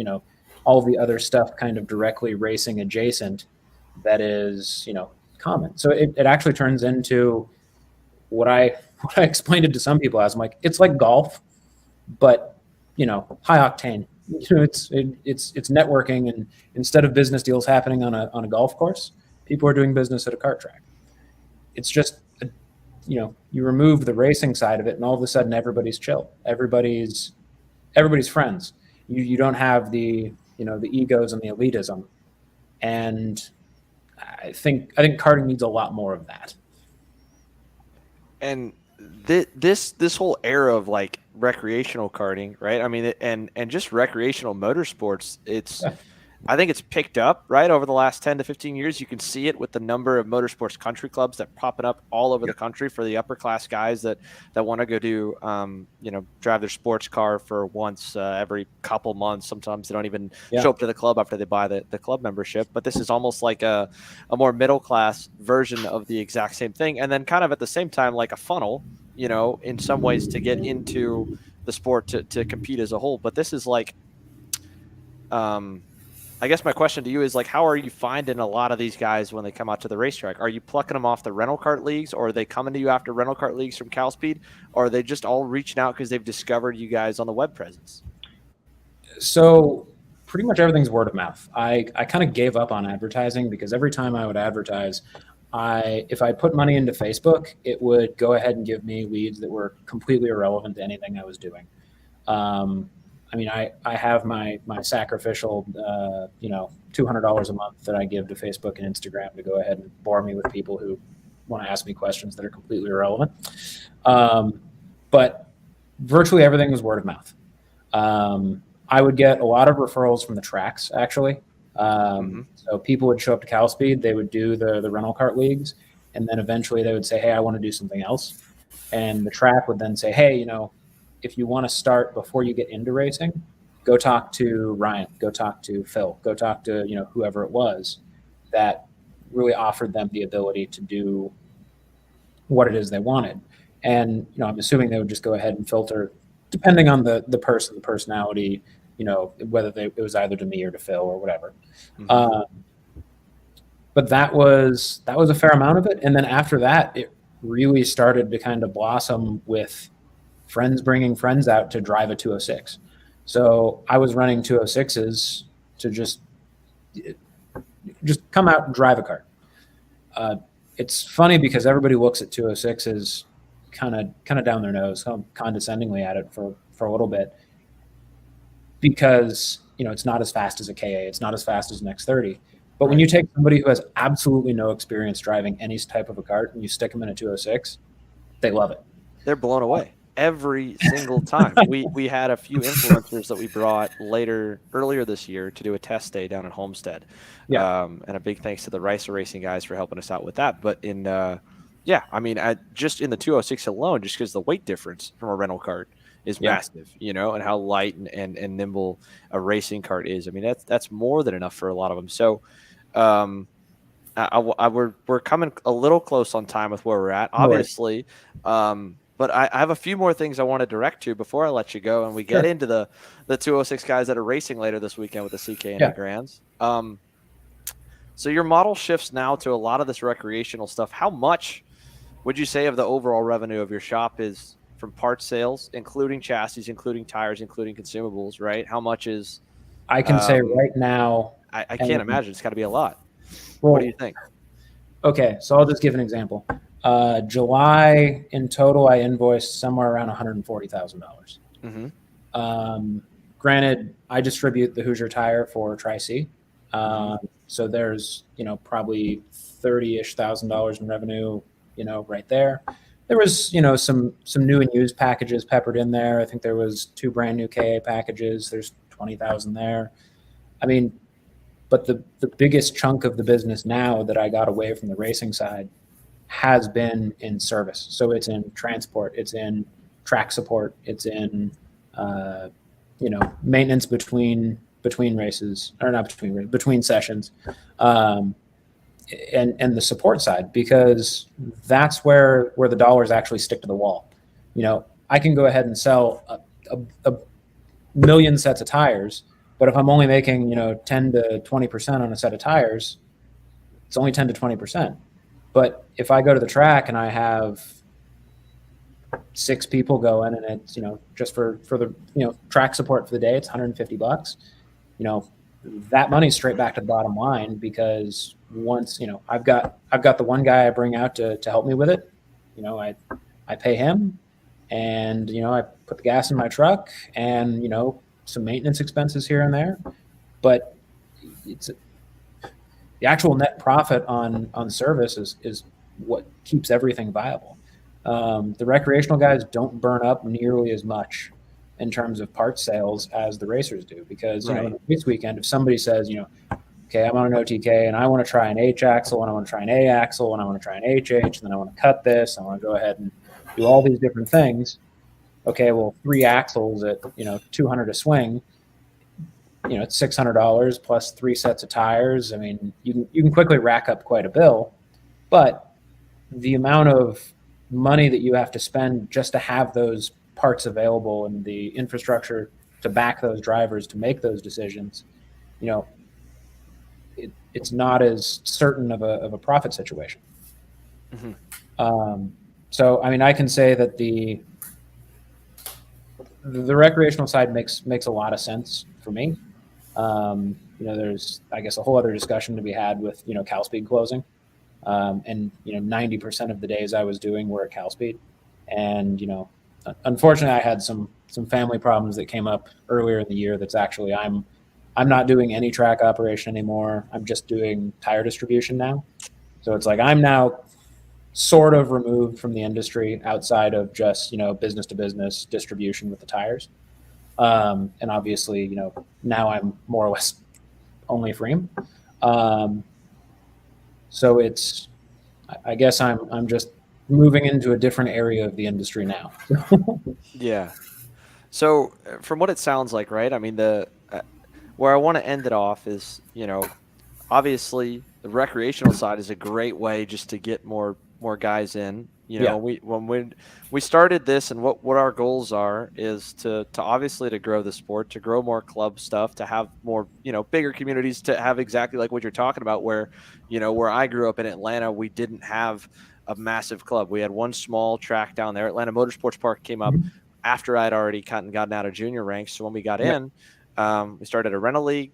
all the other stuff kind of directly racing adjacent that is, common. So it actually turns into what I explained it to some people as. I'm like, it's like golf, but, high octane. It's networking, and instead of business deals happening on a golf course, people are doing business at a kart track. It's just, you remove the racing side of it, and all of a sudden everybody's chill. Everybody's friends. You don't have the egos and the elitism, and I think karting needs a lot more of that. And this whole era of like recreational karting, right? I mean, and just recreational motorsports, I think it's picked up, right, over the last 10 to 15 years. You can see it with the number of motorsports country clubs that popping up all over the country for the upper class guys that want to go do, drive their sports car for once every couple months. Sometimes they don't even show up to the club after they buy the club membership. But this is almost like a more middle class version of the exact same thing. And then kind of at the same time, like a funnel, in some ways to get into the sport to compete as a whole. But this is like, I guess my question to you is, like, how are you finding a lot of these guys when they come out to the racetrack? Are you plucking them off the rental kart leagues, or are they coming to you after rental kart leagues from CalSpeed, or are they just all reaching out because they've discovered you guys on the web presence? So pretty much everything's word of mouth. I kind of gave up on advertising because every time I would advertise, if I put money into Facebook, it would go ahead and give me leads that were completely irrelevant to anything I was doing. I mean, I have my sacrificial, $200 a month that I give to Facebook and Instagram to go ahead and bore me with people who want to ask me questions that are completely irrelevant. But virtually everything was word of mouth. I would get a lot of referrals from the tracks, actually. So people would show up to CalSpeed, they would do the rental kart leagues, and then eventually they would say, hey, I want to do something else. And the track would then say, hey, if you want to start before you get into racing, go talk to Ryan, go talk to Phil, go talk to, whoever it was that really offered them the ability to do what it is they wanted. And, I'm assuming they would just go ahead and filter, depending on the person, the personality, whether it was either to me or to Phil or whatever. But that was a fair amount of it. And then after that, it really started to kind of blossom with friends bringing friends out to drive a 206. So I was running 206s to just come out and drive a kart. It's funny because everybody looks at 206s kind of down their nose, condescendingly at it for a little bit, because it's not as fast as a KA, it's not as fast as an X30. But when you take somebody who has absolutely no experience driving any type of a kart and you stick them in a 206, they love it. They're blown away every single time. We had a few influencers that we brought earlier this year to do a test day down in Homestead. And a big thanks to the Ricer Racing guys for helping us out with that. But just in the 206 alone, just because the weight difference from a rental kart is massive, and how light and nimble a racing kart is. I mean, that's more than enough for a lot of them. So we're coming a little close on time with where we're at, obviously. But I have a few more things I want to direct to before I let you go, and we get into the 206 guys that are racing later this weekend with the CKNA Grands. So your model shifts now to a lot of this recreational stuff. How much would you say of the overall revenue of your shop is from parts sales, including chassis, including tires, including consumables, right? How much is... I can say right now... I can't imagine. It's got to be a lot. Well, what do you think? Okay, so I'll just give an example. July in total, I invoiced somewhere around $140,000. Granted, I distribute the Hoosier tire for Tri-C. So there's, probably $30,000-ish in revenue, right there. There was, some new and used packages peppered in there. I think there was 2 brand new KA packages. There's 20,000 there. I mean, But the biggest chunk of the business now that I got away from the racing side has been in service. So it's in transport, it's in track support, it's in maintenance between races, or not between sessions, and the support side, because that's where the dollars actually stick to the wall. I can go ahead and sell a million sets of tires, but if I'm only making 10 to 20% on a set of tires, it's only 10 to 20%. But if I go to the track and I have 6 people going, and it's just for the track support for the day, it's $150. That money's straight back to the bottom line, because once I've got the one guy I bring out to help me with it. I pay him, and I put the gas in my truck, and some maintenance expenses here and there, but it's the actual net profit on service is what keeps everything viable. The recreational guys don't burn up nearly as much in terms of parts sales as the racers do, because Right. this weekend, if somebody says okay, I'm on an OTK and I want to try an H axle, and I want to try an A axle, and I want to try an HH, and then I want to cut this, I want to go ahead and do all these different things. Okay, well, 3 axles at $200 a swing, it's $600 plus 3 sets of tires. I mean, you can quickly rack up quite a bill, but the amount of money that you have to spend just to have those parts available and the infrastructure to back those drivers to make those decisions, it's not as certain of a profit situation. Mm-hmm. So, I mean, I can say that the recreational side makes a lot of sense for me. There's, I guess, a whole other discussion to be had with CalSpeed closing, and 90% of the days I was doing were at CalSpeed, and unfortunately, I had some family problems that came up earlier in the year. That's actually I'm not doing any track operation anymore. I'm just doing tire distribution now. So it's like I'm now sort of removed from the industry outside of just business to business distribution with the tires, and obviously now I'm more or less only frame. So it's, I guess I'm just moving into a different area of the industry now. Yeah. So from what it sounds like, right? I mean, where I want to end it off is, obviously the recreational side is a great way just to get more guys in. Yeah. When we started this, and what our goals are is to obviously to grow the sport, to grow more club stuff, to have more bigger communities, to have exactly like what you're talking about, where where I grew up in Atlanta, we didn't have a massive club. We had one small track down there. Atlanta Motorsports Park came up after I'd already gotten out of junior ranks. So when we got in, we started a rental league.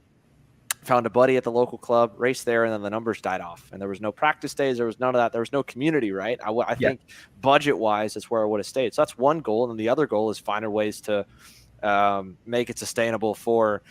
Found a buddy at the local club, raced there, and then the numbers died off. And there was no practice days. There was none of that. There was no community, right? I think budget-wise, that's where I would have stayed. So that's one goal. And then the other goal is finding ways to make it sustainable for,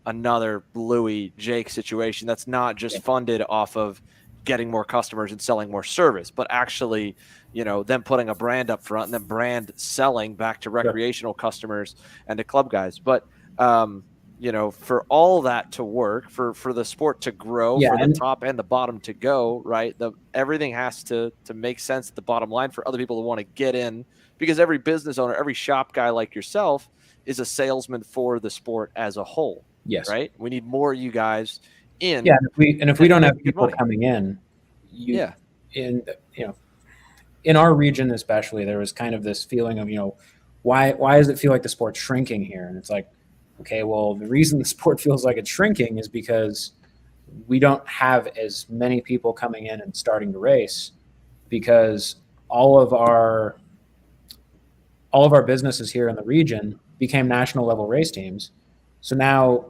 another Louis, Jake situation that's not just funded off of getting more customers and selling more service, but actually, them putting a brand up front and then brand selling back to recreational customers and to club guys. But, for all that to work, for the sport to grow, for the top and the bottom to go, right? Everything has to make sense at the bottom line for other people to want to get in, because every business owner, every shop guy like yourself is a salesman for the sport as a whole. Yes. Right. We need more of you guys in. Yeah. If we don't have people coming in, in our region especially, there was kind of this feeling of, why does it feel like the sport's shrinking here? And it's like, okay, well, the reason the sport feels like it's shrinking is because we don't have as many people coming in and starting to race, because all of our businesses here in the region became national level race teams. So now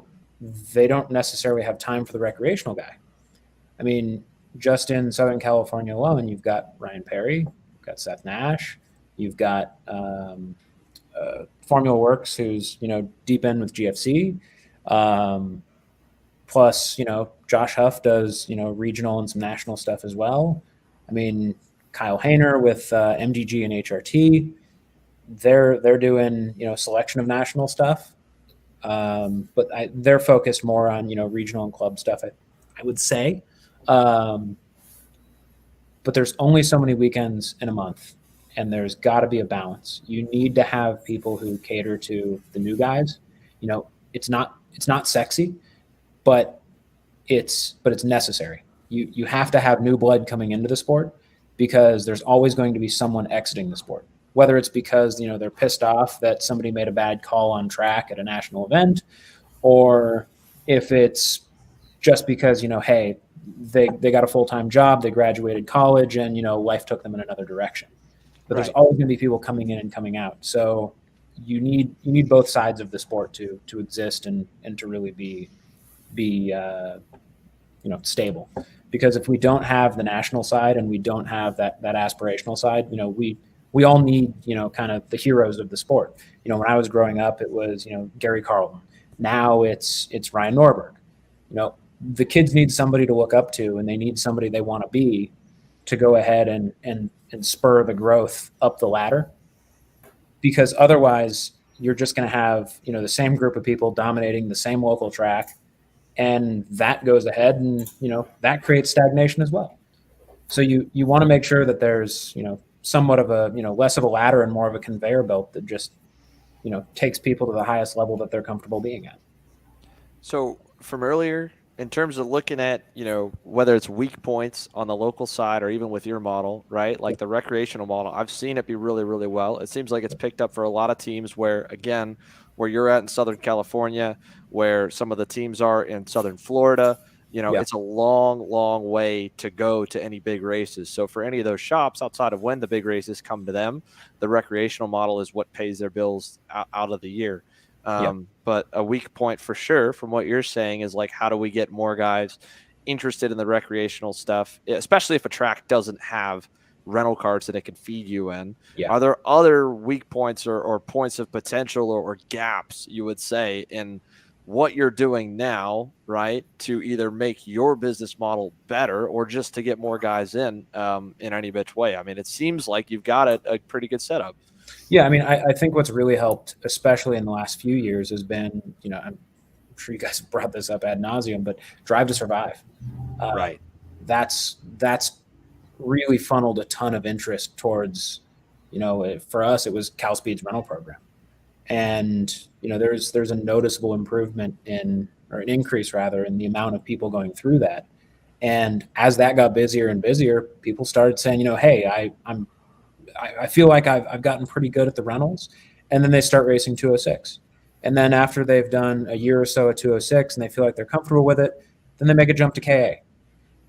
they don't necessarily have time for the recreational guy. I mean, just in Southern California alone, you've got Ryan Perry, you've got Seth Nash, you've got Formula Works, who's deep in with GFC, plus Josh Huff does regional and some national stuff as well. I mean, Kyle Hayner with MDG and HRT, they're doing selection of national stuff. But they're focused more on, regional and club stuff, I would say. But there's only so many weekends in a month, and there's got to be a balance. You need to have people who cater to the new guys. It's not sexy, but it's necessary. You have to have new blood coming into the sport, because there's always going to be someone exiting the sport, whether it's because they're pissed off that somebody made a bad call on track at a national event, or if it's just because hey, they got a full-time job, they graduated college, and life took them in another direction. But there's always going to be people coming in and coming out. So you need both sides of the sport to exist and to really be stable. Because if we don't have the national side and we don't have that aspirational side, we all need kind of the heroes of the sport. When I was growing up, it was Gary Carlton. Now it's Ryan Norberg. The kids need somebody to look up to, and they need somebody they want to be to go ahead and spur the growth up the ladder. Because otherwise, you're just going to have the same group of people dominating the same local track, and that goes ahead, and that creates stagnation as well. So you want to make sure that there's somewhat of a less of a ladder and more of a conveyor belt that just takes people to the highest level that they're comfortable being at. So from earlier, in terms of looking at, whether it's weak points on the local side or even with your model, right? Like the recreational model, I've seen it be really, really well. It seems like it's picked up for a lot of teams where you're at in Southern California, where some of the teams are in Southern Florida, It's a long, long way to go to any big races. So for any of those shops, outside of when the big races come to them, the recreational model is what pays their bills out of the year. But a weak point for sure from what you're saying is like, how do we get more guys interested in the recreational stuff, especially if a track doesn't have rental carts that it can feed you in? Are there other weak points or points of potential or gaps, you would say, in what you're doing now, right, to either make your business model better or just to get more guys in any which way? I mean, it seems like you've got a pretty good setup. Yeah, I mean, I think what's really helped, especially in the last few years, has been, I'm sure you guys have brought this up ad nauseum, but Drive to Survive. Right. That's really funneled a ton of interest towards, for us, it was Cal Speed's rental program. And, there's a noticeable improvement or an increase rather, in the amount of people going through that. And as that got busier and busier, people started saying, hey, I feel like I've gotten pretty good at the rentals. And then they start racing 206. And then after they've done a year or so at 206 and they feel like they're comfortable with it, then they make a jump to KA.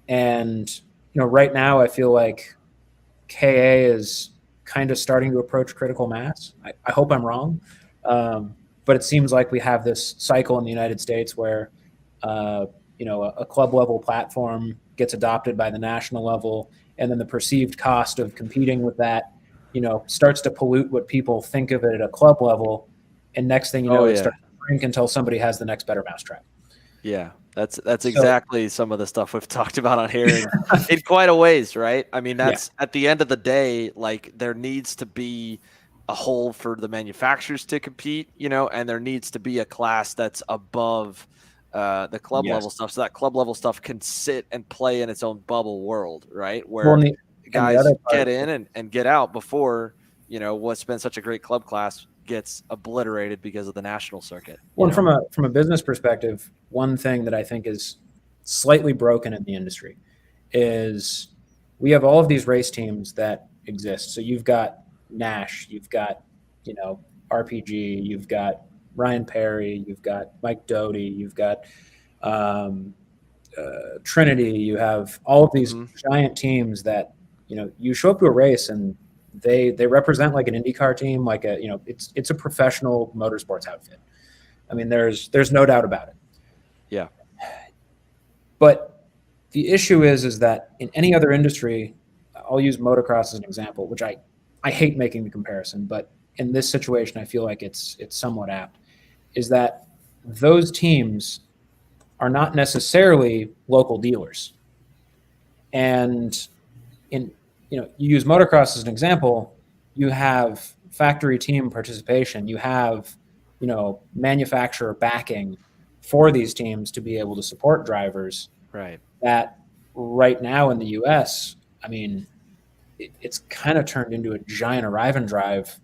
And, right now I feel like KA is kind of starting to approach critical mass. I hope I'm wrong. But it seems like we have this cycle in the United States where, a club level platform gets adopted by the national level, and then the perceived cost of competing with that, starts to pollute what people think of it at a club level. And next thing you know, it starts to shrink until somebody has the next better mousetrap. Yeah, that's exactly some of the stuff we've talked about on here in quite a ways, right? I mean, that's at the end of the day, like there needs to be a hole for the manufacturers to compete, and there needs to be a class that's above the club level stuff, so that club level stuff can sit and play in its own bubble world, right? Where guys get in and get out before, what's been such a great club class gets obliterated because of the national circuit. Well, from a business perspective, one thing that I think is slightly broken in the industry is we have all of these race teams that exist. So you've got Nash, you've got, RPG, you've got Ryan Perry, you've got Mike Doty, you've got Trinity, you have all of these giant teams that, you show up to a race and they represent like an IndyCar team, like it's a professional motorsports outfit. I mean, there's no doubt about it. Yeah. But the issue is that in any other industry, I'll use motocross as an example, which I hate making the comparison, but in this situation, I feel like it's somewhat apt, is that those teams are not necessarily local dealers. And you use motocross as an example, you have factory team participation, you have manufacturer backing for these teams to be able to support drivers. Right. That right now in the U.S., I mean, it's kind of turned into a giant arrive and drive,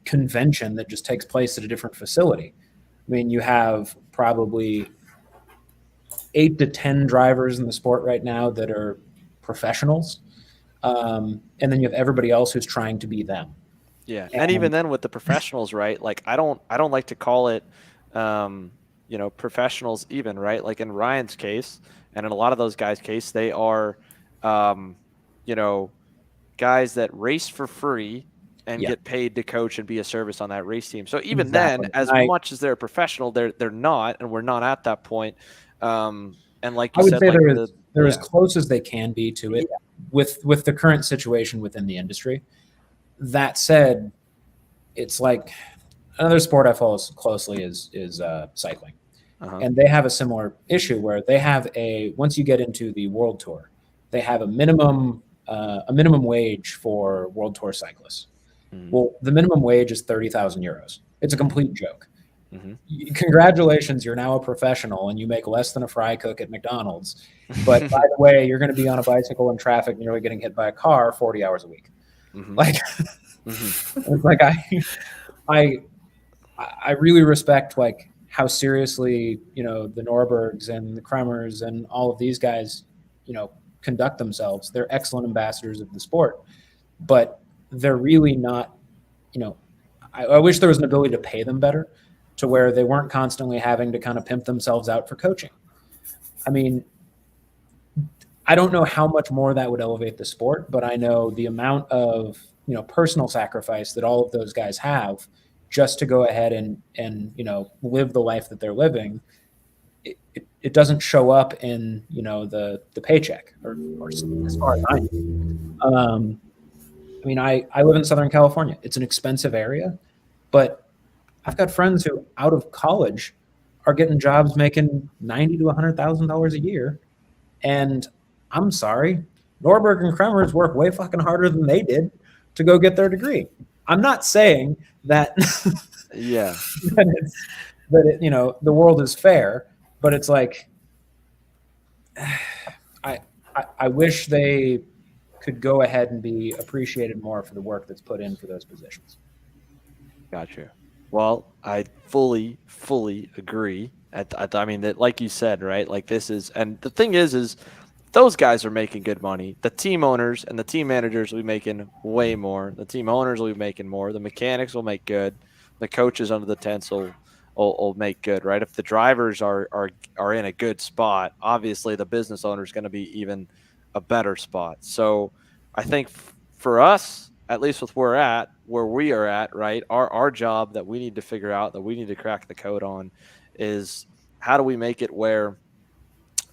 convention that just takes place at a different facility. I mean, you have probably 8 to 10 drivers in the sport right now that are professionals. And then you have everybody else who's trying to be them. Yeah. And even then with the professionals, right? Like I don't like to call it, professionals even, right? Like in Ryan's case and in a lot of those guys' case, they are, guys that race for free and get paid to coach and be a service on that race team. So even then, as much as they're a professional, they're not, and we're not at that point. And like you I would said, say like they're as close as they can be to it with the current situation within the industry. That said, it's like another sport I follow closely is cycling. And they have a similar issue where they have once you get into the World Tour, they have a minimum wage for World Tour cyclists. Well, the minimum wage is 30,000 euros. It's a complete joke. Congratulations, you're now a professional and you make less than a fry cook at McDonald's. But by the way, you're going to be on a bicycle in traffic and you're getting hit by a car 40 hours a week. Like, it's like I really respect like how seriously, the Norbergs and the Kremers and all of these guys, conduct themselves. They're excellent ambassadors of the sport, but they're really not, I wish there was an ability to pay them better to where they weren't constantly having to kind of pimp themselves out for coaching. I mean, I don't know how much more that would elevate the sport, but I know the amount of, personal sacrifice that all of those guys have just to go ahead and live the life that they're living. It doesn't show up in, the paycheck or as far as I know. I mean, I live in Southern California. It's an expensive area, but I've got friends who out of college are getting jobs making $90,000 to $100,000 a year. And I'm sorry, Norberg and Kremers work way fucking harder than they did to go get their degree. I'm not saying that, that the world is fair, but it's like, I wish they could go ahead and be appreciated more for the work that's put in for those positions. Gotcha. Well, I fully agree. I mean, that, like you said, right? Like this is, and the thing is those guys are making good money. The team owners and the team managers will be making way more. The team owners will be making more. The mechanics will make good. The coaches under the tents will make good, right? If the drivers are in a good spot, obviously the business owner is going to be even a better spot. So I think for us, at least with where we are at, right, our job that we need to figure out, that we need to crack the code on, is how do we make it where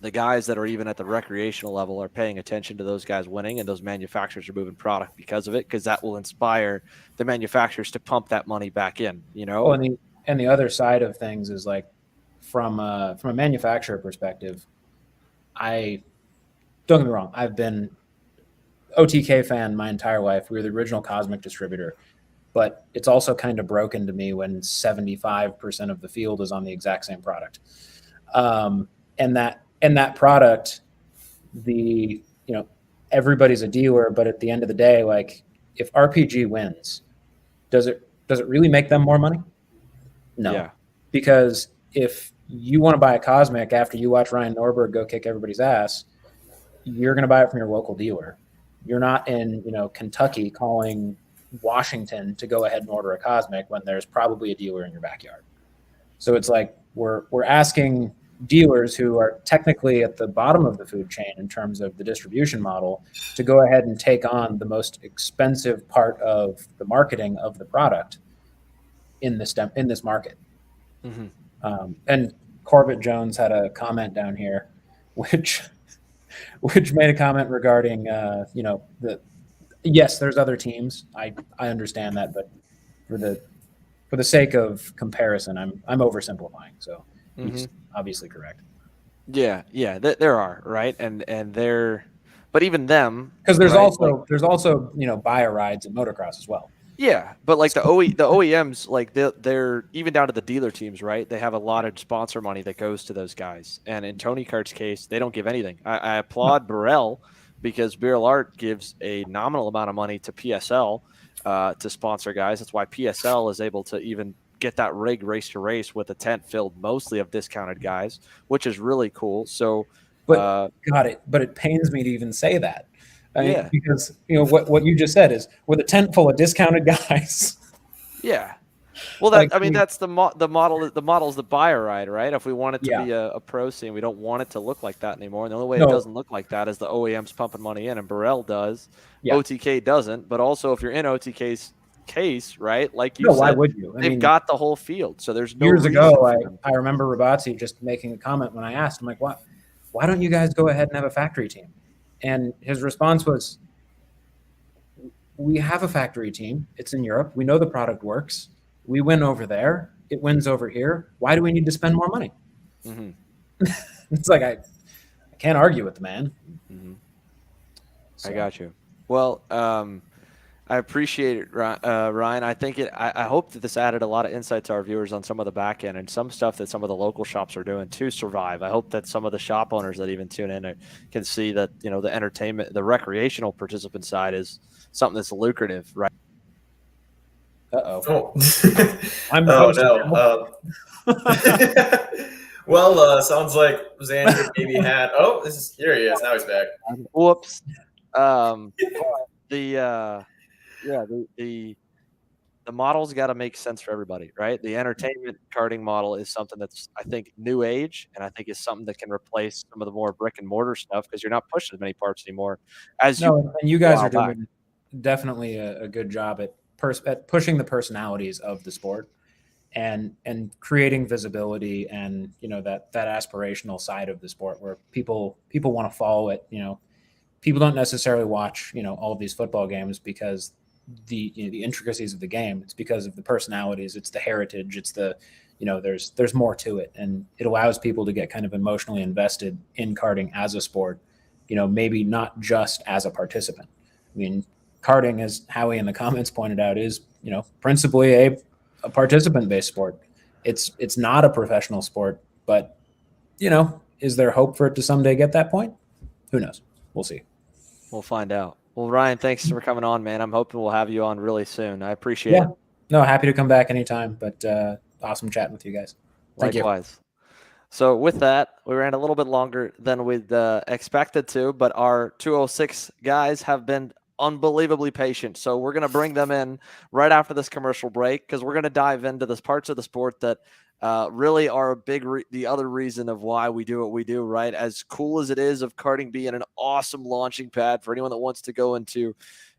the guys that are even at the recreational level are paying attention to those guys winning, and those manufacturers are moving product because of it, because that will inspire the manufacturers to pump that money back in, Oh, and the other side of things is like from a manufacturer perspective, don't get me wrong, I've been OTK fan my entire life. We were the original Cosmic distributor, but it's also kind of broken to me when 75% of the field is on the exact same product. And that product, everybody's a dealer, but at the end of the day, like if RPG wins, does it really make them more money? No. Yeah. Because if you want to buy a Cosmic after you watch Ryan Norberg go kick everybody's ass, you're going to buy it from your local dealer. You're not in, Kentucky calling Washington to go ahead and order a Cosmic when there's probably a dealer in your backyard. So it's like we're asking dealers who are technically at the bottom of the food chain in terms of the distribution model to go ahead and take on the most expensive part of the marketing of the product in this market. And Corbett Jones had a comment down here, which made a comment regarding, yes, there's other teams. I understand that, but for the sake of comparison, I'm oversimplifying. So he's obviously correct. Yeah, there are, right, and they're, but even them, because there's also buy rides and motocross as well. Yeah, but like the OEMs, like they're even down to the dealer teams, right? They have a lot of sponsor money that goes to those guys. And in Tony Kart's case, they don't give anything. I applaud Burrell because Burrell Art gives a nominal amount of money to PSL to sponsor guys. That's why PSL is able to even get that rig race to race with a tent filled mostly of discounted guys, which is really cool. So, But but it pains me to even say that. I mean, Yeah. because what you just said is with a tent full of discounted guys. yeah. Well, Like, I mean, that's the model. The model's the buyer ride, right? If we want it to Yeah. be a pro scene, we don't want it to look like that anymore. And the only way No. it doesn't look like that is the OEM's pumping money in, and Burrell does. Yeah. OTK doesn't. But also, if you're in OTK's case, right? Like you No, said, why would you? I they've mean, got the whole field, so there's no years reason ago, for them. I remember Rabatzi just making a comment when I asked him, like, why don't you guys go ahead and have a factory team? And his response was, we have a factory team. It's in Europe. We know the product works. We win over there. It wins over here. Why do we need to spend more money? Mhm. It's like, I can't argue with the man. Mhm. So, I got you. Well, I appreciate it, Ryan. I think I hope that this added a lot of insight to our viewers on some of the back end and some stuff that some of the local shops are doing to survive. I hope that some of the shop owners that even tune in can see that, you know, the entertainment, the recreational participant side is something that's lucrative, right? Uh-oh. Oh, I'm the oh host no. Well, sounds like Xander maybe had. Oh, here he is. Now he's back. Whoops. The model's got to make sense for everybody, right? The entertainment karting model is something that's, I think, new age, and I think is something that can replace some of the more brick and mortar stuff because you're not pushing as many parts anymore. As you, No, and you guys are while doing definitely a good job at pushing the personalities of the sport and creating visibility and, you know, that aspirational side of the sport where people want to follow it. You know, people don't necessarily watch, you know, all of these football games because the intricacies of the game. It's because of the personalities. It's the heritage. It's the, you know, there's more to it, and it allows people to get kind of emotionally invested in karting as a sport. You know, maybe not just as a participant. I mean, karting, as Howie in the comments pointed out, is, you know, principally a participant-based sport. It's not a professional sport, but, you know, is there hope for it to someday get that point? Who knows? We'll see. We'll find out. Well, Ryan, thanks for coming on, man. I'm hoping we'll have you on really soon. I appreciate it. No, happy to come back anytime, but awesome chatting with you guys. Thank Likewise. So with that, we ran a little bit longer than we'd expected to, but our 206 guys have been unbelievably patient. So we're going to bring them in right after this commercial break because we're going to dive into those parts of the sport that really are a big the other reason of why we do what we do, right? As cool as it is of karting being an awesome launching pad for anyone that wants to go into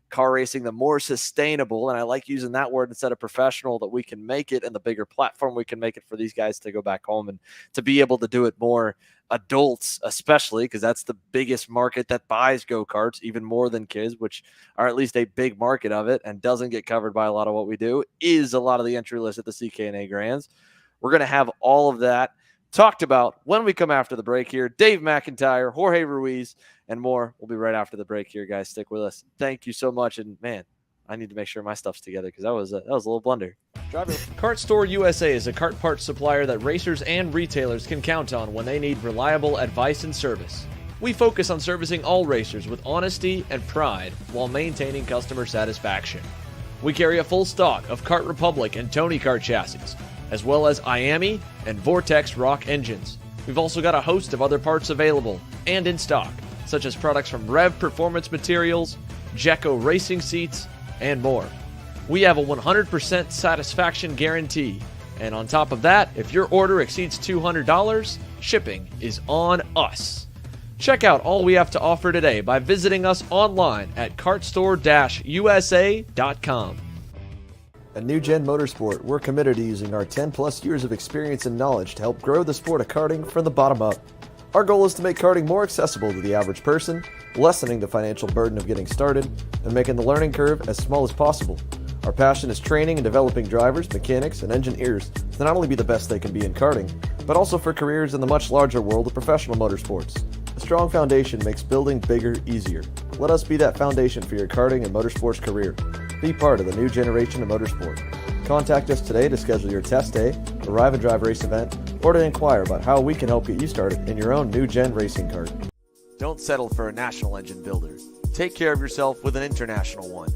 car racing, the more sustainable, and I like using that word instead of professional, that we can make it, and the bigger platform we can make it for these guys to go back home and to be able to do it more adults, especially because that's the biggest market that buys go-karts, even more than kids, which are at least a big market of it and doesn't get covered by a lot of what we do, is a lot of the entry list at the CKNA Grands. We're going to have all of that talked about when we come after the break here. Dave McIntyre, Jorge Ruiz, and more. We'll be right after the break here, guys. Stick with us. Thank you so much. And, man, I need to make sure my stuff's together because that was a little blunder. Kart Store USA is a kart parts supplier that racers and retailers can count on when they need reliable advice and service. We focus on servicing all racers with honesty and pride while maintaining customer satisfaction. We carry a full stock of Kart Republic and Tony Kart chassis, as well as IAMI and Vortex Rock engines. We've also got a host of other parts available and in stock, such as products from Rev Performance Materials, Jecco Racing Seats, and more. We have a 100% satisfaction guarantee, and on top of that, if your order exceeds $200, shipping is on us. Check out all we have to offer today by visiting us online at kartstore-usa.com. At New Gen Motorsport, we're committed to using our 10-plus years of experience and knowledge to help grow the sport of karting from the bottom up. Our goal is to make karting more accessible to the average person, lessening the financial burden of getting started, and making the learning curve as small as possible. Our passion is training and developing drivers, mechanics, and engineers to not only be the best they can be in karting, but also for careers in the much larger world of professional motorsports. A strong foundation makes building bigger easier. Let us be that foundation for your karting and motorsports career. Be part of the new generation of motorsport. Contact us today to schedule your test day, arrive and drive race event, or to inquire about how we can help get you started in your own new gen racing kart. Don't settle for a national engine builder. Take care of yourself with an international one.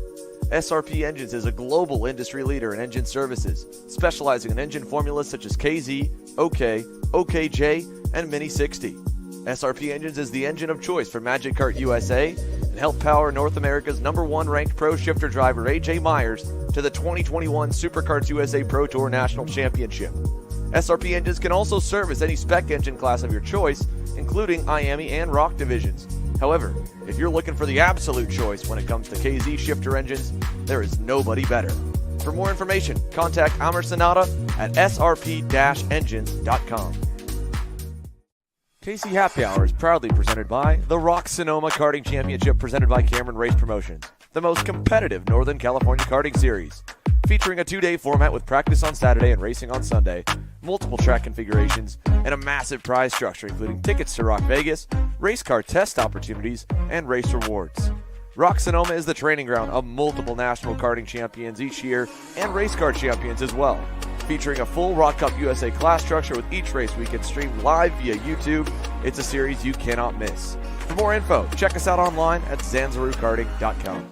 SRP Engines is a global industry leader in engine services, specializing in engine formulas such as KZ, OK, OKJ, and Mini 60. SRP Engines is the engine of choice for Magic Kart USA and helped power North America's #1 ranked pro shifter driver AJ Myers to the 2021 SuperKarts USA Pro Tour National Championship. SRP Engines can also service any spec engine class of your choice, including IAME and ROC divisions. However, if you're looking for the absolute choice when it comes to KZ shifter engines, there is nobody better. For more information, contact Amr Sanada at srp-engines.com. KC Happy Hour is proudly presented by the Rock Sonoma Karting Championship, presented by Cameron Race Promotions, the most competitive Northern California karting series. Featuring a 2-day format with practice on Saturday and racing on Sunday, multiple track configurations, and a massive prize structure including tickets to Rock Vegas, race car test opportunities, and race rewards. Rock Sonoma is the training ground of multiple national karting champions each year and race car champions as well. Featuring a full Rock Cup USA class structure with each race weekend streamed live via YouTube, it's a series you cannot miss. For more info, check us out online at zanzarukarting.com.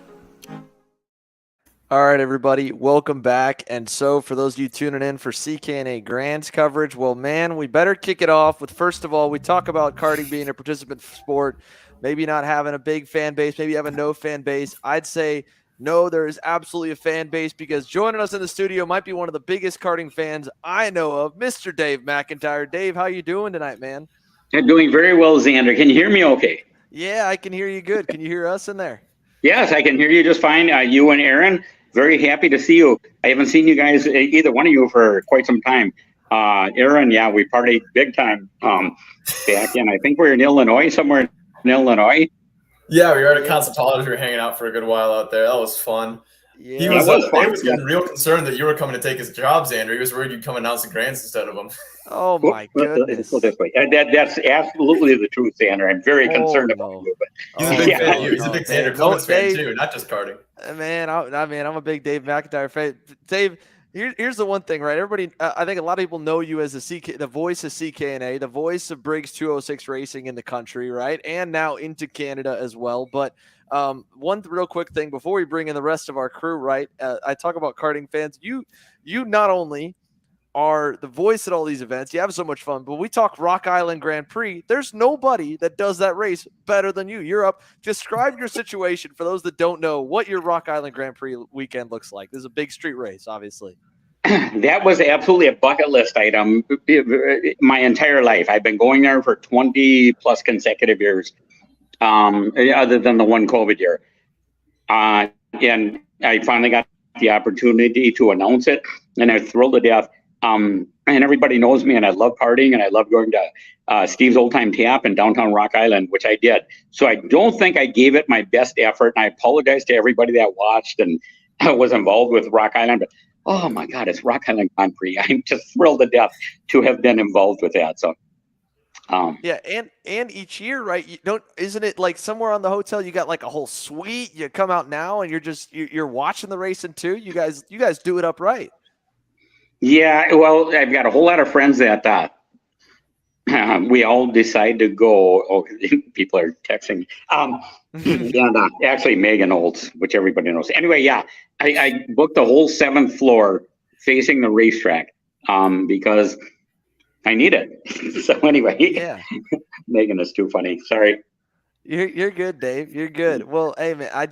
All right, everybody, welcome back. And so for those of you tuning in for CKNA Grands coverage, well, man, we better kick it off with, first of all, we talk about karting being a participant sport, maybe not having a big fan base, maybe having no fan base. I'd say no, there is absolutely a fan base, because joining us in the studio might be one of the biggest karting fans I know of, Mr. Dave McIntyre. Dave, how you doing tonight, man? I'm doing very well, Xander. Can you hear me okay? Yeah, I can hear you good. Can you hear us in there? Yes, I can hear you just fine. You and Aaron, very happy to see you. I haven't seen you guys, either one of you, for quite some time. Aaron, yeah, we partied big time back in, I think we're in Illinois, somewhere in Illinois. Yeah, we were at a Consultados. We were hanging out for a good while out there. That was fun. Yeah, He was, that was fun. Dave was getting real concerned that you were coming to take his job, Xander. He was worried you'd come announce the Grands instead of him. Oh, my goodness. Put it this way. That's absolutely the truth, Xander. I'm very concerned about you. But He's a big fan of you. He's a big Xander Clemens fan, too, not just karting. Man, I'm a big Dave McIntyre fan. Dave, here's the one thing, right? Everybody, I think a lot of people know you as the voice of CKNA, the voice of Briggs 206 racing in the country, right? And now into Canada as well. But one real quick thing before we bring in the rest of our crew, right? I talk about karting fans. You not only are the voice at all these events, you have so much fun, but we talk Rock Island Grand Prix. There's nobody that does that race better than you. You're up. Describe your situation for those that don't know what your Rock Island Grand Prix weekend looks like. This is a big street race, obviously. That was absolutely a bucket list item my entire life. I've been going there for 20 plus consecutive years, other than the one COVID year. And I finally got the opportunity to announce it, and I'm thrilled to death. And everybody knows me, and I love partying, and I love going to Steve's Old Time Tap in downtown Rock Island, which I did. So I don't think I gave it my best effort, and I apologize to everybody that watched and was involved with Rock Island. But oh my God, it's Rock Island Grand Prix. I'm just thrilled to death to have been involved with that. So. Yeah, and each year, right? Isn't it like somewhere on the hotel you got like a whole suite? You come out now and you're watching the racing too. You guys do it up right. Yeah, well, I've got a whole lot of friends that we all decide to go. Oh, people are texting. And actually Megan Olds, which everybody knows. Anyway, yeah, I booked the whole 7th floor facing the racetrack because I need it. So anyway, yeah. Megan is too funny. Sorry. You're good, Dave. You're good. Well, hey man, I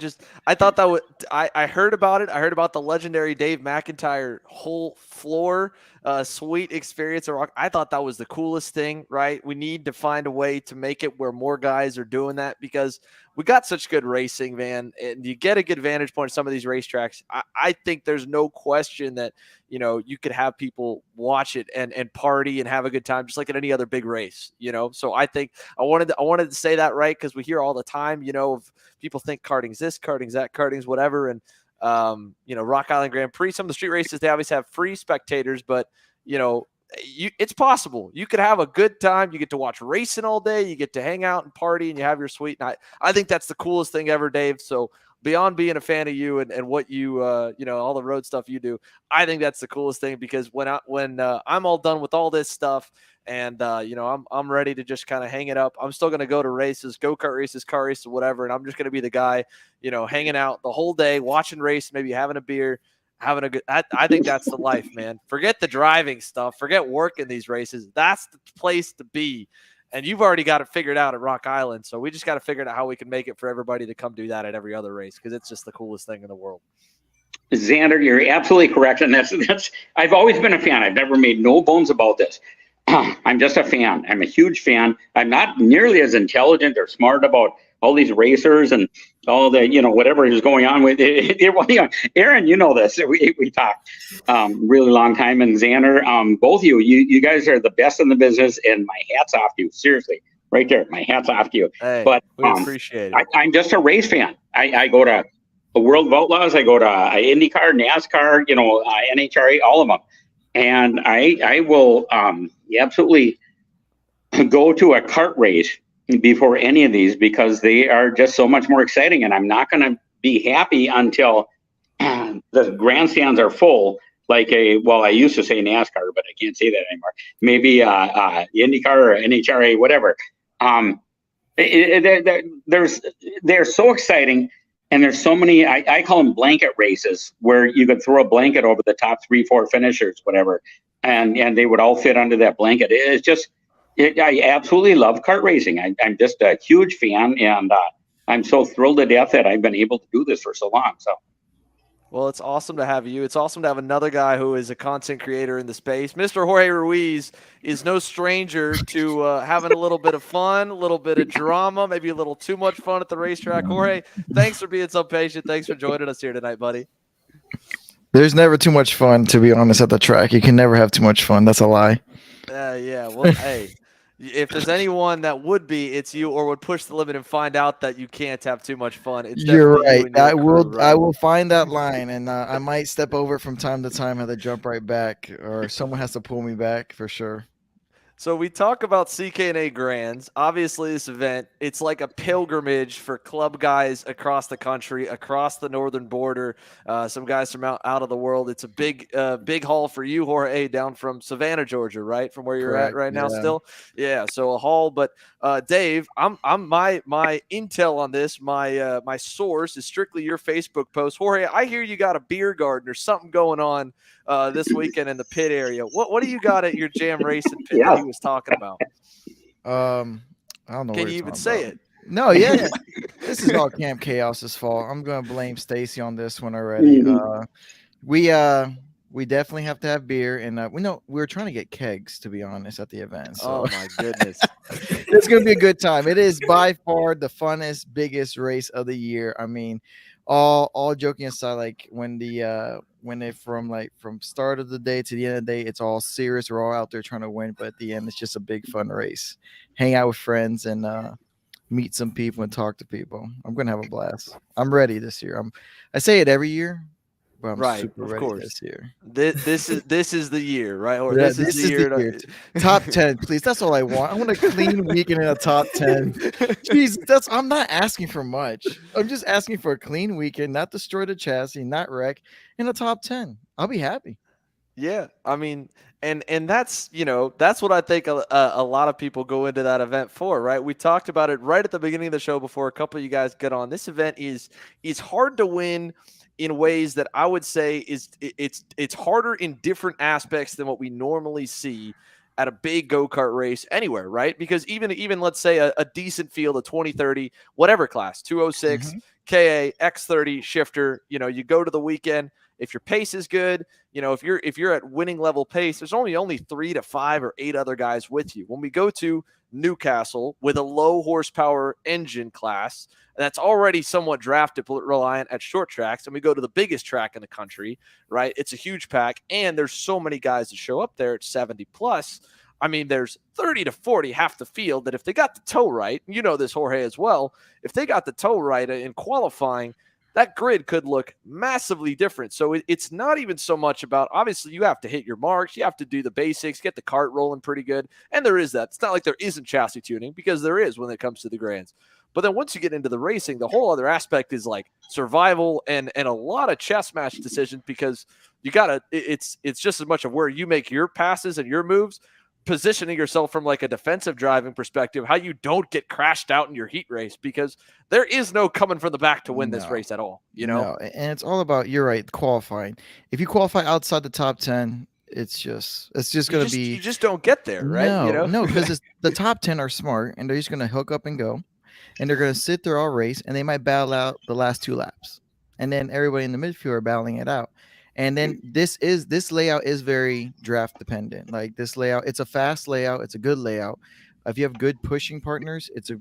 thought that I heard about it. I heard about the legendary Dave McIntyre whole floor suite experience. I thought that was the coolest thing, right? We need to find a way to make it where more guys are doing that, because we got such good racing, man, and you get a good vantage point at some of these racetracks. I think there's no question that, you could have people watch it and party and have a good time, just like at any other big race, So I think I wanted to say that, right? Because we hear all the time, of people think karting's this, karting's that, karting's whatever. And, Rock Island Grand Prix, some of the street races, they always have free spectators, but, it's possible. You could have a good time. You get to watch racing all day. You get to hang out and party, and you have your suite. And I think that's the coolest thing ever, Dave. So beyond being a fan of you and what you, all the road stuff you do, I think that's the coolest thing, because when I'm all done with all this stuff and, I'm ready to just kind of hang it up, I'm still going to go to races, go-kart races, car races, whatever. And I'm just going to be the guy, hanging out the whole day, watching race, maybe having a beer, having a good, I think that's the life, man. Forget the driving stuff. Forget working these races. That's the place to be. And you've already got it figured out at Rock Island. So we just got to figure out how we can make it for everybody to come do that at every other race, because it's just the coolest thing in the world. Xander, you're absolutely correct. And that's, I've always been a fan. I've never made no bones about this. I'm just a fan. I'm a huge fan. I'm not nearly as intelligent or smart about all these racers and all the, whatever is going on with it. Aaron, you know this. We talked really long time. And Xander, both of you guys are the best in the business. And my hat's off to you. Seriously, right there. My hat's off to you. Hey, but we appreciate it. I'm just a race fan. I go to the World of Outlaws. I go to IndyCar, NASCAR, NHRA, all of them. And I will absolutely go to a kart race before any of these, because they are just so much more exciting. And I'm not going to be happy until the grandstands are full, like I used to say NASCAR, but I can't say that anymore. Maybe IndyCar or NHRA, whatever. They're so exciting. And there's so many, I call them blanket races, where you could throw a blanket over the top 3-4 finishers, whatever, and they would all fit under that blanket. It's just, I absolutely love kart racing. I'm just a huge fan, and I'm so thrilled to death that I've been able to do this for so long. So. Well, it's awesome to have you. It's awesome to have another guy who is a content creator in the space. Mr. Jorge Ruiz is no stranger to having a little bit of fun, a little bit of drama, maybe a little too much fun at the racetrack. Jorge, thanks for being so patient. Thanks for joining us here tonight, buddy. There's never too much fun, to be honest, at the track. You can never have too much fun. That's a lie. Yeah. Well, hey. If there's anyone that would be, it's you, or would push the limit and find out that you can't have too much fun. It's You're right. I will find that line, and I might step over from time to time, have to jump right back, or someone has to pull me back for sure. So we talk about CKNA Grands. Obviously, this event, it's like a pilgrimage for club guys across the country, across the northern border, some guys from out of the world. It's a big haul for you, Jorge, down from Savannah, Georgia, right? From where you're Correct, at right now yeah. still? Yeah, so a haul. But Dave, I'm my intel on this, my source is strictly your Facebook post. Jorge, I hear you got a beer garden or something going on this weekend in the pit area. What do you got at your jam racing pit that he was talking about? I don't know. Can you even say it? No, yeah. This is all Camp Chaos's fault. I'm gonna blame Stacy on this one already. We definitely have to have beer, and we're trying to get kegs, to be honest, at the event. So. Oh my goodness. It's gonna be a good time. It is by far the funnest, biggest race of the year. I mean, all joking aside, like when they from start of the day to the end of the day, it's all serious. We're all out there trying to win, but at the end, it's just a big fun race. Hang out with friends and meet some people and talk to people. I'm gonna have a blast. I'm ready this year. I say it every year, but I'm super ready this year. This is the year, right? Or Yeah, this is the year. Top 10, please. That's all I want. I want a clean weekend in a top 10. Jeez, I'm not asking for much. I'm just asking for a clean weekend, not destroy the chassis, not wreck, in a top 10. I'll be happy. Yeah, I mean, and that's that's what I think a lot of people go into that event for, right? We talked about it right at the beginning of the show before a couple of you guys get on. This event is hard to win in ways that I would say it's harder in different aspects than what we normally see at a big go-kart race anywhere, right? Because even let's say a decent field, a 2030, whatever class, 206, KA, X30 shifter, you go to the weekend. If your pace is good, if you're at winning level pace, there's only 3 to 5 or 8 other guys with you. When we go to Newcastle with a low horsepower engine class, that's already somewhat drafted reliant at short tracks, and we go to the biggest track in the country, right? It's a huge pack, and there's so many guys that show up there at 70 plus. I mean, there's 30 to 40 half the field that if they got the toe right, this, Jorge, as well, if they got the toe right in qualifying, that grid could look massively different. So it's not even so much about, obviously, you have to hit your marks. You have to do the basics, get the kart rolling pretty good. And there is that. It's not like there isn't chassis tuning, because there is when it comes to the Grands. But then once you get into the racing, the whole other aspect is like survival and a lot of chess match decisions, because you gotta, it's just as much of where you make your passes and your moves, positioning yourself from like a defensive driving perspective, how you don't get crashed out in your heat race, because there is no coming from the back to win this race at all, you know? No, and it's all about, you're right, qualifying. If you qualify outside the top 10, it's just going to be, you just don't get there, right? No, because the top 10 are smart, and they're just going to hook up and go, and they're going to sit there all race, and they might battle out the last 2 laps, and then everybody in the midfield are battling it out. And then this layout is very draft dependent. Like this layout, it's a fast layout, it's a good layout. If you have good pushing partners, it's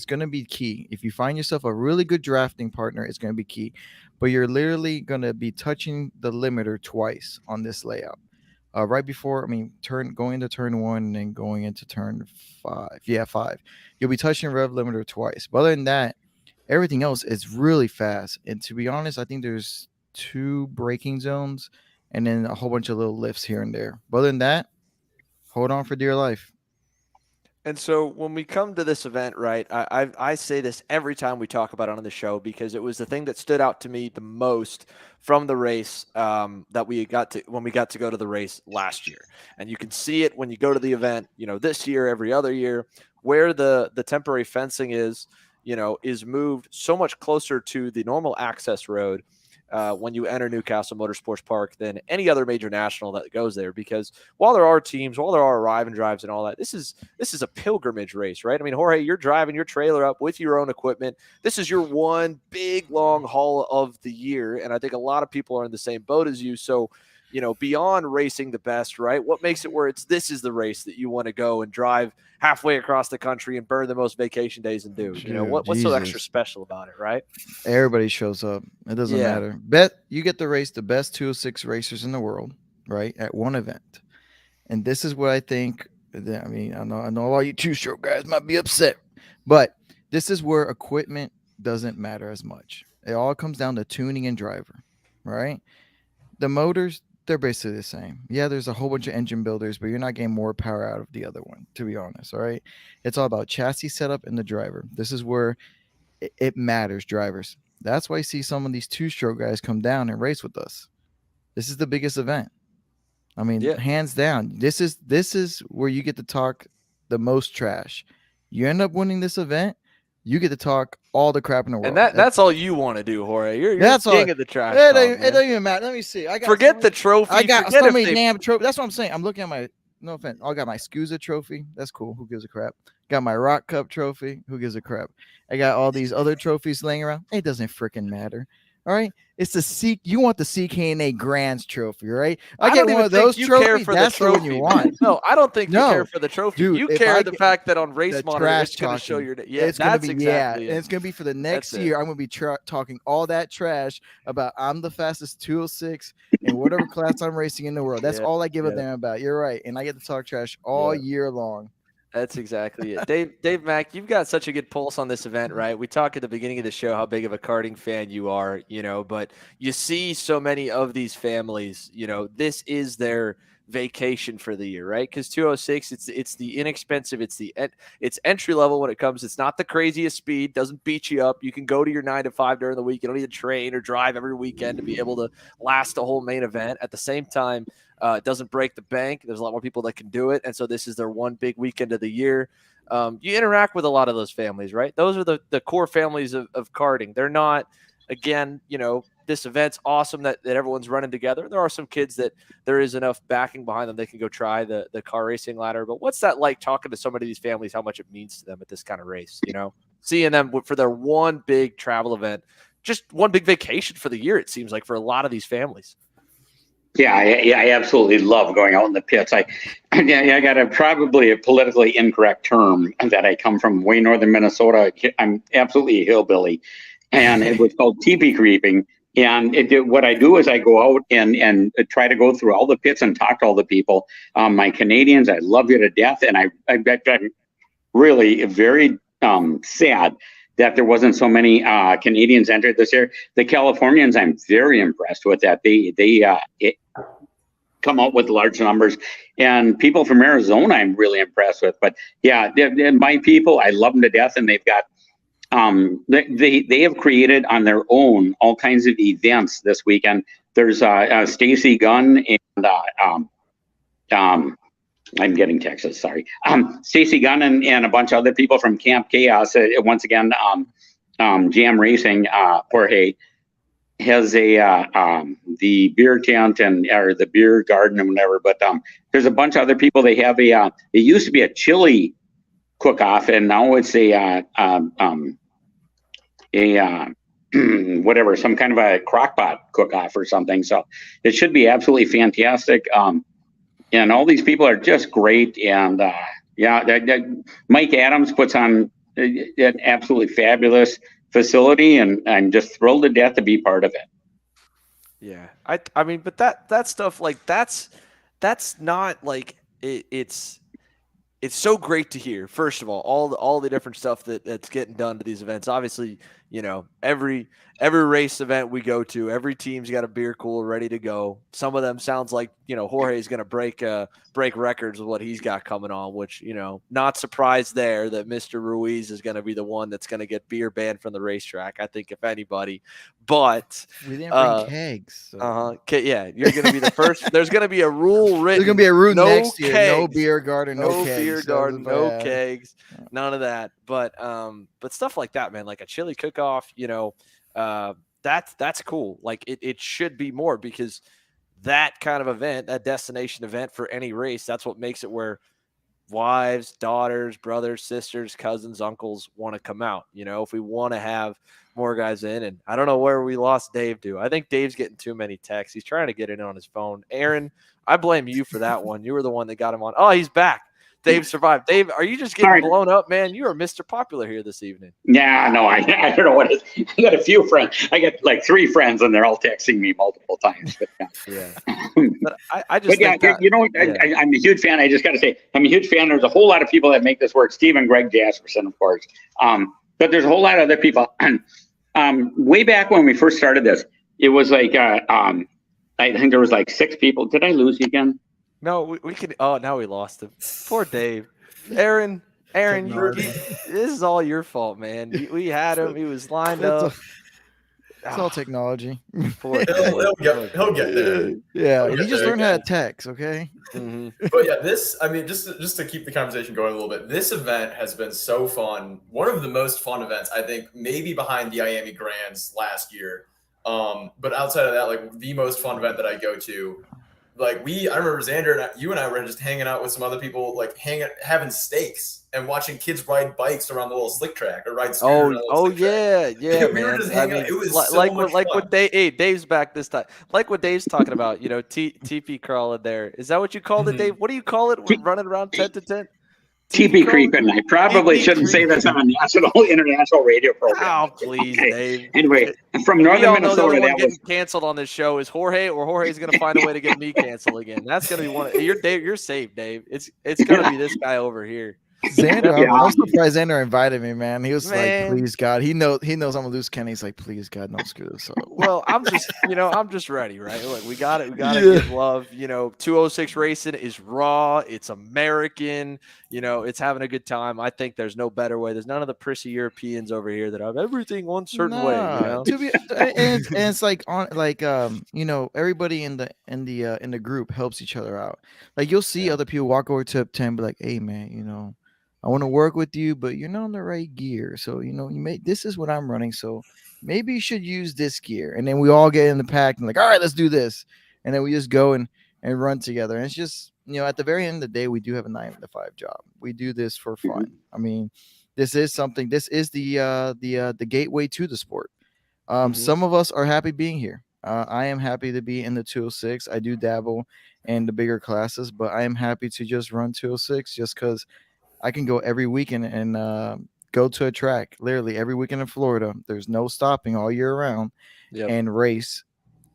going to be key. If you find yourself a really good drafting partner, it's going to be key. But you're literally going to be touching the limiter twice on this layout. Right before, going into turn 1 and then going into turn 5. Yeah, 5. You'll be touching rev limiter twice. But other than that, everything else is really fast. And to be honest, I think there's 2 braking zones and then a whole bunch of little lifts here and there. But other than that, hold on for dear life. And so when we come to this event, right, I say this every time we talk about it on the show, because it was the thing that stood out to me the most from the race that we got to when we got to go to the race last year. And you can see it when you go to the event, this year, every other year, where the temporary fencing is moved so much closer to the normal access road when you enter Newcastle Motorsports Park than any other major national that goes there. Because while there are teams, while there are arrive and drives and all that, this is a pilgrimage race, right? I mean, Jorge, you're driving your trailer up with your own equipment. This is your one big long haul of the year, and I think a lot of people are in the same boat as you. So, beyond racing the best, right? What makes it where this is the race that you want to go and drive halfway across the country and burn the most vacation days and do? What's so extra special about it, right? Everybody shows up. It doesn't matter. You get to race the best 206 racers in the world, right, at one event. And this is what I think. I know all you 2-stroke guys might be upset, but this is where equipment doesn't matter as much. It all comes down to tuning and driver, right? The motors, they're basically the same. Yeah, there's a whole bunch of engine builders, but you're not getting more power out of the other one, to be honest. All right. It's all about chassis setup and the driver. This is where it matters, drivers. That's why you see some of these 2-stroke guys come down and race with us. This is the biggest event. Hands down. This is where you get to talk the most trash. You end up winning this event, you get to talk all the crap in the world. And that's all you want to do, Jorge. You're king of the trash. It doesn't even matter. Let me see. Forget the trophy. I got so many damn trophies. That's what I'm saying. I'm looking at my, no offense, I got my SCUSA trophy. That's cool. Who gives a crap? Got my Rock Cup trophy. Who gives a crap? I got all these other trophies laying around. It doesn't freaking matter. All right. It's you want the CKNA Grands trophy, right? I get one of those trophies. That's the one you want. No, I don't think you care for the trophy. Dude, you care the fact that on Race Monitor it's going to show your name. Yeah, that's exactly it. And it's going to be for the next year. I'm going to be talking all that trash about I'm the fastest 206 in whatever class I'm racing in the world. That's all I give a damn about. You're right. And I get to talk trash all year long. That's exactly it. Dave Mack, you've got such a good pulse on this event, right? We talked at the beginning of the show how big of a karting fan you are, but you see so many of these families, this is their vacation for the year, right? Because 206, it's the inexpensive, it's entry level when it comes. It's not the craziest speed, doesn't beat you up. You can go to your 9 to 5 during the week. You don't need to train or drive every weekend to be able to last a whole main event. At the same time, it doesn't break the bank. There's a lot more people that can do it. And so this is their one big weekend of the year. You interact with a lot of those families, right? Those are the core families of karting. They're not, again, this event's awesome that everyone's running together. There are some kids that there is enough backing behind them they can go try the car racing ladder. But what's that like talking to so many of these families, how much it means to them at this kind of race, seeing them for their one big travel event, just one big vacation for the year, it seems like, for a lot of these families. Yeah, I absolutely love going out in the pits. I got probably a politically incorrect term that I come from way northern Minnesota. I'm absolutely a hillbilly, and it was called teepee creeping. And what I do is I go out and try to go through all the pits and talk to all the people. My Canadians, I love you to death, and I'm really very sad that there wasn't so many Canadians entered this year. The Californians, I'm very impressed with that. They come out with large numbers, and people from Arizona, I'm really impressed with. But yeah, my people, I love them to death, and they've got they have created on their own all kinds of events this weekend. There's Stacy Gunn and I'm getting Texas, sorry. Stacy Gunn and a bunch of other people from Camp Chaos. Once again, Jam Racing, Jorge has the beer tent or the beer garden and whatever. But there's a bunch of other people. They have it used to be a chili cook-off, and now it's whatever, some kind of a crock pot cook-off or something. So it should be absolutely fantastic. And all these people are just great. And Mike Adams puts on an absolutely fabulous facility, and I'm just thrilled to death to be part of it. Yeah, I mean, but that stuff, like that's not like it's so great to hear. First of all the different stuff that's getting done to these events. Obviously, every race event we go to, every team's got a beer cooler ready to go. Some of them sounds like Jorge's going to break records with what he's got coming on, which not surprised there that Mr. Ruiz is going to be the one that's going to get beer banned from the racetrack. I think if anybody, but we didn't bring kegs. So. Yeah, you're going to be the first. There's going to be a rule written. There's going to be a rule next year. Kegs, no beer garden, no kegs. Beer garden, no kegs, none of that. But stuff like that, man, like a chili cook-off, that's cool. Like it should be more, because that kind of event, that destination event for any race, that's what makes it where wives, daughters, brothers, sisters, cousins, uncles want to come out. If we want to have more guys in, and I don't know where we lost Dave to. I think Dave's getting too many texts. He's trying to get in on his phone. Aaron, I blame you for that one. You were the one that got him on. Oh, he's back. Dave survived. Dave, are you just getting blown up, man? You are Mr. Popular here this evening. Yeah, no, I don't know what it is. I got a few friends. I got like 3 friends, and they're all texting me multiple times. But, yeah. But I just think that, I'm a huge fan. I just got to say, I'm a huge fan. There's a whole lot of people that make this work. Steve and Greg Jasperson, of course. But there's a whole lot of other people. Way back when we first started this, it was like, I think there was like 6 people. Did I lose you again? No, we can. Oh, now we lost him. Poor Dave. Aaron, this is all your fault, man. We had him. He was lined up. It's all technology. He'll get there. Yeah, he just learned how to text. Okay. Mm-hmm. But yeah, just to keep the conversation going a little bit, this event has been so fun. One of the most fun events, I think, maybe behind the CKNA Grands last year. But outside of that, like the most fun event that I go to. Like I remember Xander and you and I were just hanging out with some other people, like having steaks and watching kids ride bikes around the little slick track or ride scooters. Yeah, we man. were just hanging out. It was what Dave's back this time. Like what Dave's talking about, TP crawling there. Is that what you called it, Dave? What do you call it? We're running around tent to tent. TP creeping. I probably shouldn't say this on a international radio program. Oh, please, okay. Dave. Anyway, from northern Minnesota, that getting canceled on this show is Jorge, or Jorge's going to find a way to get me canceled again. That's going to be one. You're safe, Dave. It's going to be this guy over here. Xander, I'm surprised Xander invited me, man. He was like, "Please, God." He knows I'm gonna lose Kenny. He's like, "Please, God, don't screw this up." Well, I'm just ready, right? Look, we got it. We got to give love. 206 Racing is raw. It's American. It's having a good time. I think there's no better way. There's none of the prissy Europeans over here that have everything one certain way. And it's like everybody in the group helps each other out. Like you'll see other people walk over to 10 and be like, "Hey, man, I want to work with you, but you're not on the right gear. So, this is what I'm running. So maybe you should use this gear." And then we all get in the pack and like, "All right, let's do this." And then we just go and run together. And it's just, at the very end of the day, we do have a 9-to-5 job. We do this for fun. I mean, this is the gateway to the sport. Some of us are happy being here. I am happy to be in the 206. I do dabble in the bigger classes, but I am happy to just run 206 just because I can go every weekend and go to a track, literally every weekend in Florida. There's no stopping all year round and race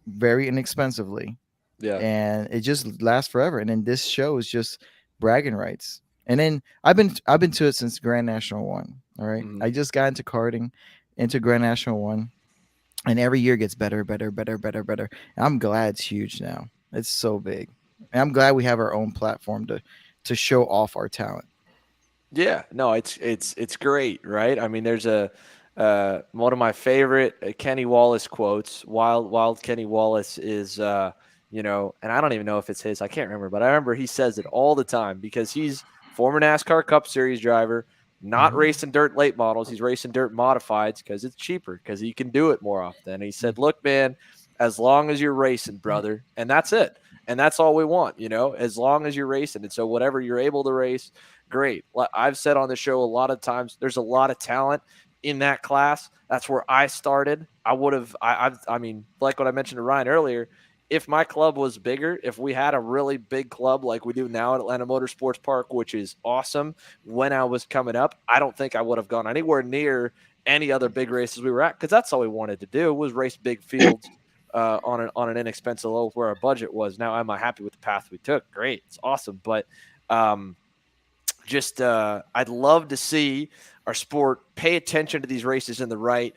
very inexpensively. Yeah. And it just lasts forever. And then this show is just bragging rights. And then I've been to it since Grand National 1. All right. I just got into karting, into Grand National 1. And every year gets better. And I'm glad it's huge now. It's so big. And I'm glad we have our own platform to show off our talent. Yeah, no, it's great, right? I mean, there's a One of my favorite Kenny Wallace quotes. Wild Kenny Wallace is, and I don't even know if it's his. I can't remember, but I remember he says it all the time because he's former NASCAR Cup Series driver, not racing dirt late models. He's racing dirt modifieds because it's cheaper because he can do it more often. And he said, "Look, man, as long as you're racing, brother, and that's it." And that's all we want, as long as you're racing. And so whatever you're able to race, great. I've said on the show a lot of times, there's a lot of talent in that class. That's where I started. I mean, like what I mentioned to Ryan earlier, if my club was bigger, if we had a really big club like we do now at Atlanta Motorsports Park, which is awesome, when I was coming up, I don't think I would have gone anywhere near any other big races we were at, because that's all we wanted to do was race big fields on an inexpensive level where our budget was. Now, am I happy with the path we took? Great. It's awesome. But I'd love to see our sport pay attention to these races in the right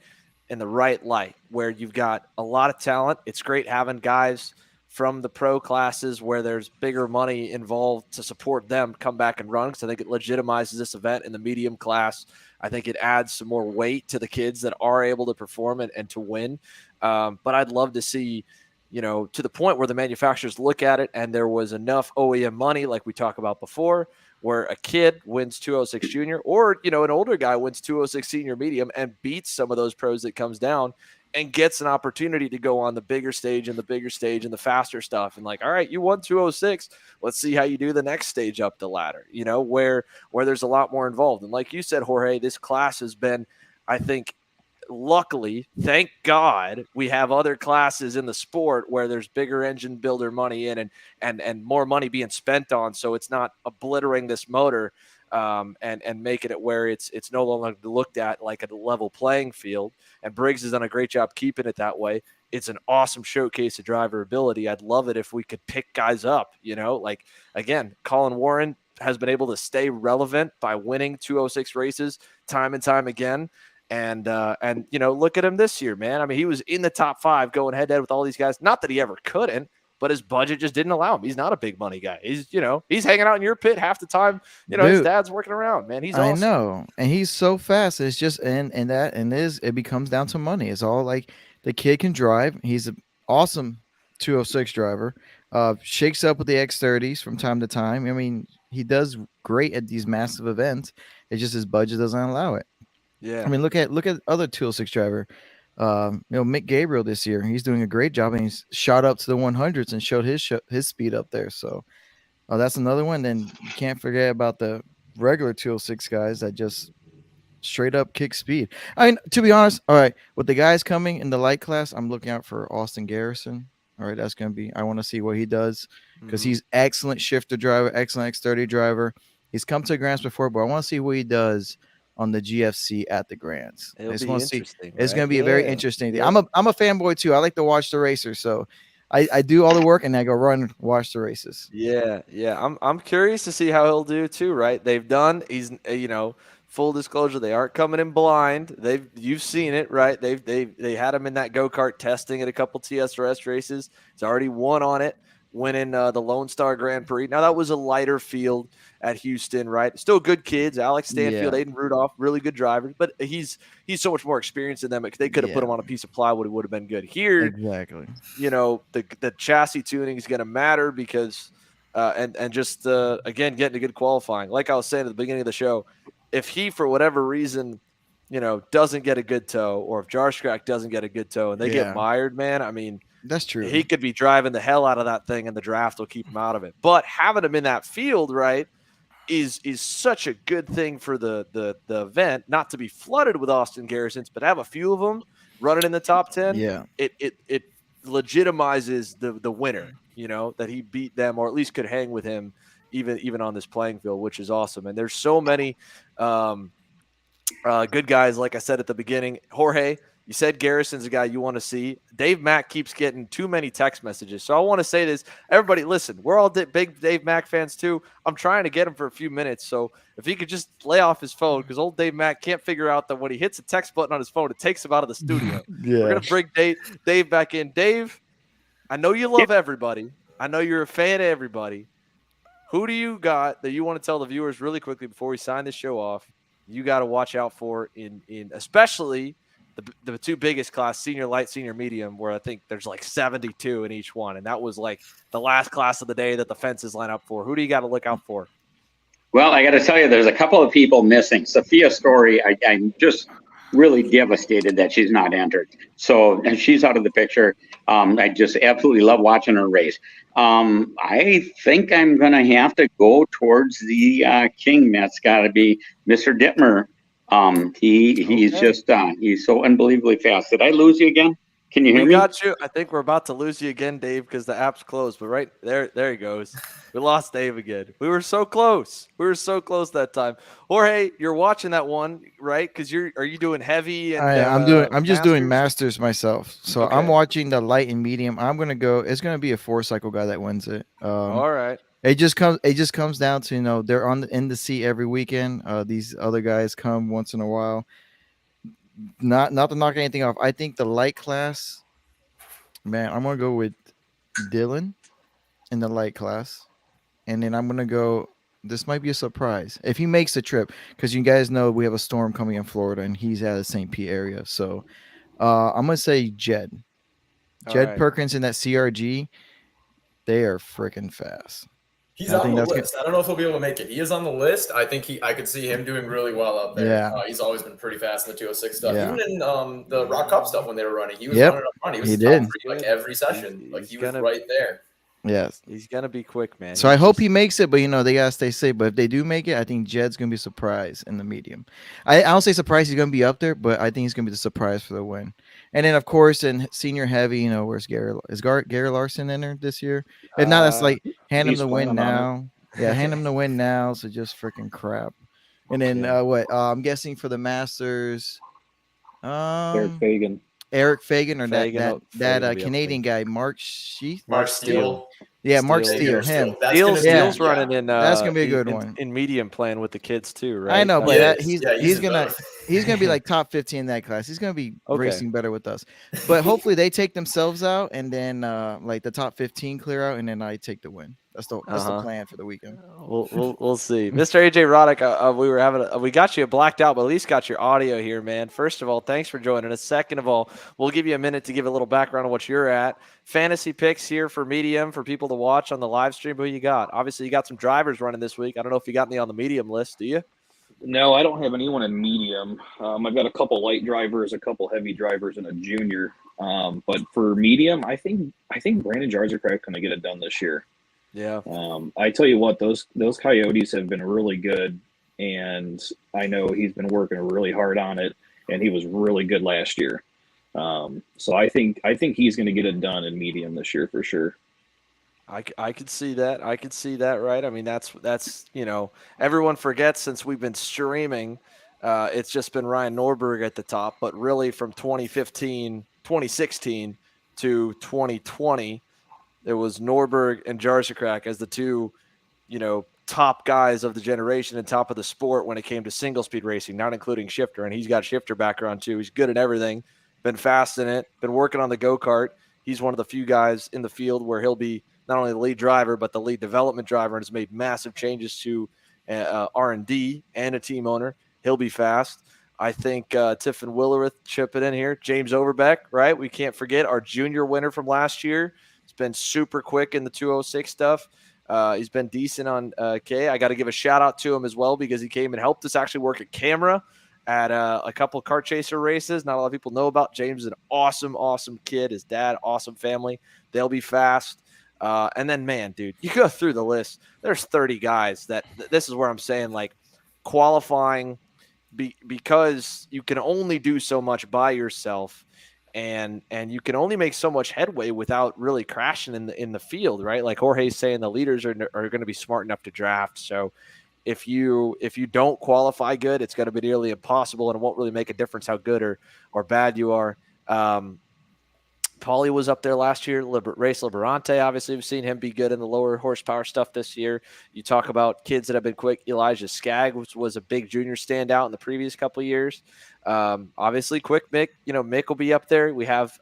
light, where you've got a lot of talent. It's great having guys from the pro classes where there's bigger money involved to support them come back and run, because I think it legitimizes this event in the medium class. I think it adds some more weight to the kids that are able to perform and to win. But I'd love to see, to the point where the manufacturers look at it and there was enough OEM money, like we talked about before, where a kid wins 206 junior, or, an older guy wins 206 senior medium and beats some of those pros that comes down and gets an opportunity to go on the bigger stage and the faster stuff. And like, all right, you won 206. Let's see how you do the next stage up the ladder, where there's a lot more involved. And like you said, Jorge, this class has been, I think, luckily, thank God, we have other classes in the sport where there's bigger engine builder money in and more money being spent on, so it's not obliterating this motor and making it where it's no longer looked at like a level playing field. And Briggs has done a great job keeping it that way. It's an awesome showcase of driver ability. I'd love it if we could pick guys up, like, again, Colin Warren has been able to stay relevant by winning 206 races time and time again. And look at him this year, man. I mean, he was in the top 5 going head to head with all these guys. Not that he ever couldn't, but his budget just didn't allow him. He's not a big money guy. He's hanging out in your pit half the time. Dude, his dad's working around, man. He's awesome. I know. And he's so fast. It's just, it becomes down to money. It's all like the kid can drive. He's an awesome 206 driver. Shakes up with the X30s from time to time. I mean, he does great at these massive events. It's just his budget doesn't allow it. Yeah. I mean, look at other 206 driver. Mick Gabriel this year. He's doing a great job, and he's shot up to the 100s and showed his speed up there. So that's another one. Then you can't forget about the regular 206 guys that just straight up kick speed. I mean, to be honest, all right, with the guys coming in the light class, I'm looking out for Austin Garrison. All right, that's going to be – I want to see what he does, because he's excellent shifter driver, excellent X30 driver. He's come to Grands before, but I want to see what he does on the GFC at the Grands. It's going to be a very interesting thing. Yeah. I'm a fanboy too. I like to watch the racers, so I do all the work and I go run and watch the races. Yeah. I'm curious to see how he'll do too. Right? He's full disclosure, they aren't coming in blind. You've seen it, right? They had him in that go-kart testing at a couple TSRS races. He's already won on it, winning the Lone Star Grand Prix. Now that was a lighter field at Houston, right? Still good kids. Alex Stanfield, Aiden Rudolph, really good drivers, but he's so much more experienced than them. They could have put him on a piece of plywood; it would have been good. Here, exactly. The chassis tuning is going to matter because, and just again getting a good qualifying. Like I was saying at the beginning of the show, if he for whatever reason, doesn't get a good tow, or if Jarskrak doesn't get a good tow, and they get mired, man, I mean. That's true. He could be driving the hell out of that thing, and the draft will keep him out of it. But having him in that field, right, is such a good thing for the event. Not to be flooded with Austin Garrisons, but have a few of them running in the top 10. Yeah, it legitimizes the winner. That he beat them, or at least could hang with him, even on this playing field, which is awesome. And there's so many good guys, like I said at the beginning. Jorge, you said Garrison's a guy you want to see. Dave Mack keeps getting too many text messages. So I want to say this. Everybody, listen, we're all big Dave Mack fans too. I'm trying to get him for a few minutes. So if he could just lay off his phone, because old Dave Mack can't figure out that when he hits a text button on his phone, it takes him out of the studio. We're going to bring Dave back in. Dave, I know you love everybody. I know you're a fan of everybody. Who do you got that you want to tell the viewers really quickly before we sign this show off you got to watch out for in especially the two biggest class, senior light, senior medium, where I think there's like 72 in each one. And that was like the last class of the day that the fences line up for. Who do you got to look out for? Well, I got to tell you, there's a couple of people missing. Sophia Story, I'm just really devastated that she's not entered. So, and she's out of the picture. I just absolutely love watching her race. I think I'm going to have to go towards the king. That's got to be Mr. Dittmer. He's just he's so unbelievably fast. Did I lose you again? Can you hear me? We got you. I think we're about to lose you again, Dave, because the app's closed. But right there he goes. We lost Dave again. We were so close. We were so close that time. Jorge, you're watching that one, right? Because are you doing heavy? And I'm just doing masters myself. So Okay. I'm watching the light and medium. I'm gonna go. It's gonna be a 4-cycle guy that wins it. All right. It just comes down to they're in the seat every weekend. These other guys come once in a while. Not to knock anything off. I think the light class, man, I'm gonna go with Dylan in the light class, and then I'm gonna go. This might be a surprise if he makes the trip, because you guys know we have a storm coming in Florida, and he's out of the St. Pete area. So I'm gonna say Jed right. Perkins in that CRG. They are freaking fast. He's on the list. I don't know if he'll be able to make it. He is on the list. I think I could see him doing really well up there. Yeah. He's always been pretty fast in the 206 stuff. Yeah. Even in the Rock Cup stuff when they were running, he was running up front. He was top three, like every session. He was right there. Yes. He's going to be quick, man. So I hope he makes it, but they got to stay safe. But if they do make it, I think Jed's going to be surprised in the medium. I don't say surprised he's going to be up there, but I think he's going to be the surprise for the win. And then, of course, in senior heavy, where's Gary? Is Gary Larson in there this year? If not, that's like hand him the win now. Yeah, hand him the win now. So just freaking crap. And then I'm guessing for the Masters, Eric Fagan or that Canadian guy, Mark Sheath? Mark Steele. Yeah, Mark Steele. Him. Steele's running in. That's gonna be a good one in medium, playing with the kids too, right? I know, but he's gonna be like top 15 in that class. He's gonna be racing better with us. But hopefully they take themselves out, and then like the top 15 clear out, and then I take the win. That's the plan for the weekend. We'll see. Mr. AJ Roderick, we got you blacked out, but at least got your audio here, man. First of all, thanks for joining us. Second of all, we'll give you a minute to give a little background on what you're at. Fantasy picks here for medium for people to watch on the live stream. Who you got? Obviously, you got some drivers running this week. I don't know if you got any on the medium list. Do you? No, I don't have anyone in medium. I've got a couple light drivers, a couple heavy drivers, and a junior. But for medium, I think Brandon Jarzik is going to get it done this year. Yeah. I tell you what, those Coyotes have been really good, and I know he's been working really hard on it, and he was really good last year. So I think he's going to get it done in medium this year for sure. I could see that. I could see that, right? I mean, that's everyone forgets since we've been streaming, it's just been Ryan Norberg at the top, but really from 2016 to 2020, there was Norberg and Jarzik as the two, top guys of the generation and top of the sport when it came to single speed racing, not including shifter. And he's got shifter background too. He's good at everything, been fast in it, been working on the go-kart. He's one of the few guys in the field where he'll be not only the lead driver, but the lead development driver, and has made massive changes to R&D and a team owner. He'll be fast. I think Tiffin Willerith chipping in here. James Overbeck, right? We can't forget our junior winner from last year. He's been super quick in the 206 stuff. He's been decent on K. I got to give a shout out to him as well, because he came and helped us actually work a camera at a couple kart chaser races. Not a lot of people know about James. Is an awesome, awesome kid. His dad, awesome family. They'll be fast. And then, man, dude, you go through the list. There's 30 guys that this is where I'm saying, like, qualifying because you can only do so much by yourself, and you can only make so much headway without really crashing in the field, right? Like Jorge's saying, the leaders are going to be smart enough to draft. So if you don't qualify good, it's going to be nearly impossible, and it won't really make a difference how good or bad you are. Paulie was up there last year. Race Liberante, obviously, we've seen him be good in the lower horsepower stuff this year. You talk about kids that have been quick. Elijah Skaggs was a big junior standout in the previous couple of years. Obviously, quick Mick. Mick will be up there. We have,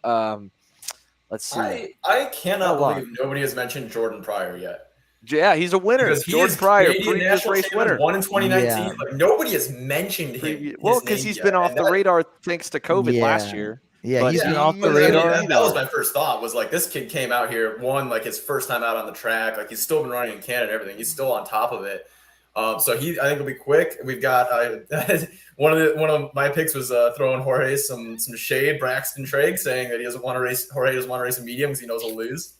let's see. I cannot believe nobody has mentioned Jordan Pryor yet. Yeah, he's a winner. Because he Jordan is Pryor, Canadian previous national race champion, winner. won in 2019. Yeah. Like nobody has mentioned him. Well, his because name he's yet, been off and the that- radar thanks to COVID last Yeah. year. Yeah, But he's been Yeah, off the but I mean, radar. that was my first thought. Was like, this kid came out here, won like his first time out on the track. Like he's still been running in Canada and everything. He's still on top of it. So I think, will be quick. We've got one of my picks was throwing Jorge some shade. Braxton Trigg saying that he doesn't want to race. Jorge doesn't want to race a medium because he knows he'll lose.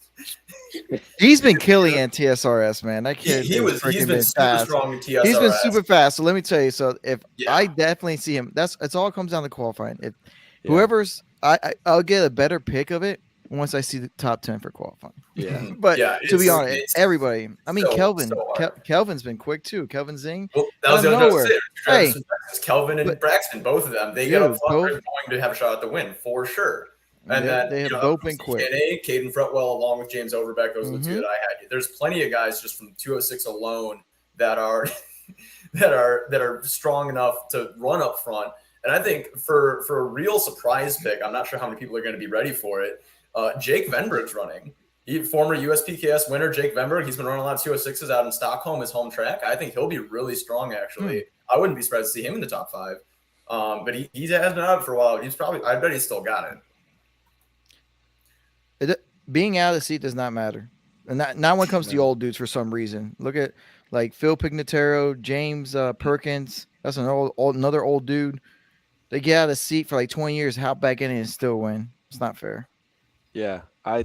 He's been killing in TSRS, man. That kid He's freaking been super fast. strong in TSRS. He's been super fast. So let me tell you. So if Yeah. I definitely see him, it's all comes down to qualifying. If Yeah. whoever's, I'll get a better pick of it once I see the top 10 for qualifying. Yeah. But Yeah, to be it's- honest, it's everybody. I mean, so Kelvin. hard. Kelvin's been quick too. Kelvin Zing. Well, that was out the of other nowhere. thing. Hey, Kelvin and but- Braxton, both of them, they Dude, get up front. both- They're going to have a shot at the win for sure. And Yeah, then they have you know, both been quick. CKNA, Caden Fretwell, along with James Overbeck, those are the two Mhm. that I had. There's plenty of guys just from 206 alone that are that are strong enough to run up front. And I think for a real surprise pick, I'm not sure how many people are going to be ready for it. Jake Venberg's running. Former USPKS winner Jake Venberg. He's been running a lot of 206s out in Stockholm, his home track. I think he'll be really strong, actually. I wouldn't be surprised to see him in the top 5. But he has been out for a while. I bet he's still got it. Being out of the seat does not matter. And not when it comes to the old dudes for some reason. Look at like Phil Pignataro, James Perkins. That's another old dude. They get out of the seat for like 20 years, hop back in and still win. It's not fair. Yeah, I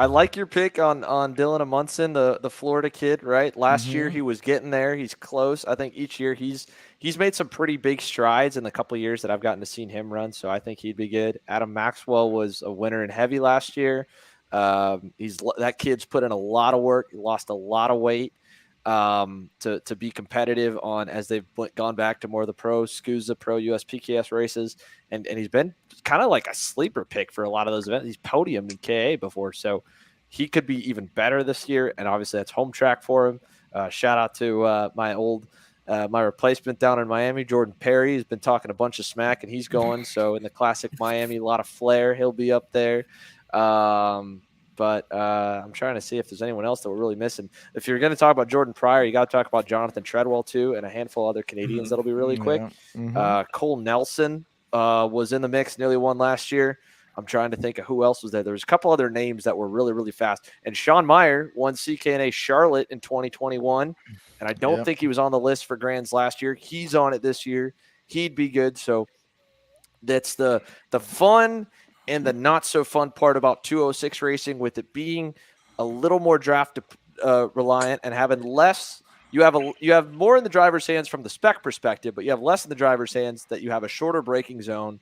like your pick on Dylan Amundsen, the Florida kid. Right, last year he was getting there. He's close. I think each year he's made some pretty big strides in the couple of years that I've gotten to see him run. So I think he'd be good. Adam Maxwell was a winner in heavy last year. That kid's put in a lot of work. He lost a lot of weight to be competitive on as they've gone back to more of the pro SCUSA, pro USPKS races, and he's been kind of like a sleeper pick for a lot of those events. He's podiumed in KA before, so he could be even better this year. And obviously that's home track for him. Shout out to my replacement down in Miami, Jordan Perry. He's been talking a bunch of smack, and he's going. So in the classic Miami, a lot of flair. He'll be up there. But I'm trying to see if there's anyone else that we're really missing. If you're going to talk about Jordan Pryor, you got to talk about Jonathan Treadwell too, and a handful of other Canadians that'll be really quick. Cole Nelson was in the mix, nearly won last year. I'm trying to think of who else was there. There was a couple other names that were really, really fast. And Sean Meyer won CKNA Charlotte in 2021, and I don't think he was on the list for Grands last year. He's on it this year. He'd be good. So that's the fun and the not so fun part about 206 racing, with it being a little more draft reliant and having less. You have more in the driver's hands from the spec perspective, but you have less in the driver's hands that you have a shorter braking zone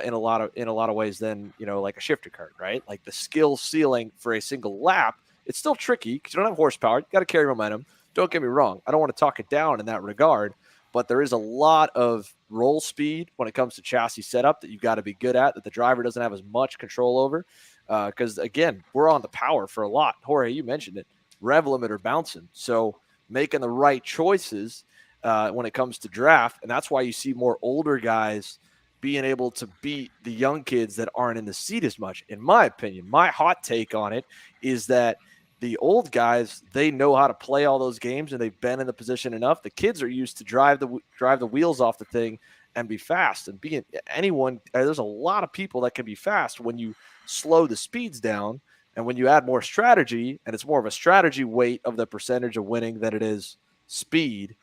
in a lot of ways than, like a shifter kart, right? Like the skill ceiling for a single lap, it's still tricky because you don't have horsepower. You got to carry momentum. Don't get me wrong. I don't want to talk it down in that regard, but there is a lot of roll speed when it comes to chassis setup that you've got to be good at, that the driver doesn't have as much control over. Because again, we're on the power for a lot. Jorge, you mentioned it, rev limiter bouncing. So making the right choices when it comes to draft. And that's why you see more older guys being able to beat the young kids that aren't in the seat as much. In my opinion, my hot take on it is that the old guys, they know how to play all those games, and they've been in the position enough. The kids are used to drive the wheels off the thing and be fast. And being anyone, there's a lot of people that can be fast when you slow the speeds down, and when you add more strategy, and it's more of a strategy weight of the percentage of winning than it is speed.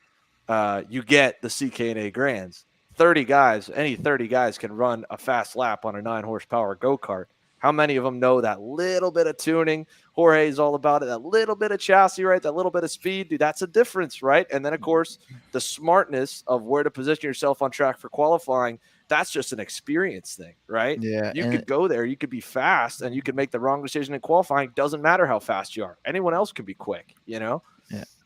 You get the CKNA Grands. 30 guys, any 30 guys can run a fast lap on a 9 horsepower go-kart. How many of them know that little bit of tuning? Jorge's all about it. That little bit of chassis, right? That little bit of speed, dude, that's a difference, right? And then, of course, the smartness of where to position yourself on track for qualifying, that's just an experience thing, right? Yeah. You could go there. You could be fast, and you could make the wrong decision in qualifying. Doesn't matter how fast you are. Anyone else can be quick, Yeah.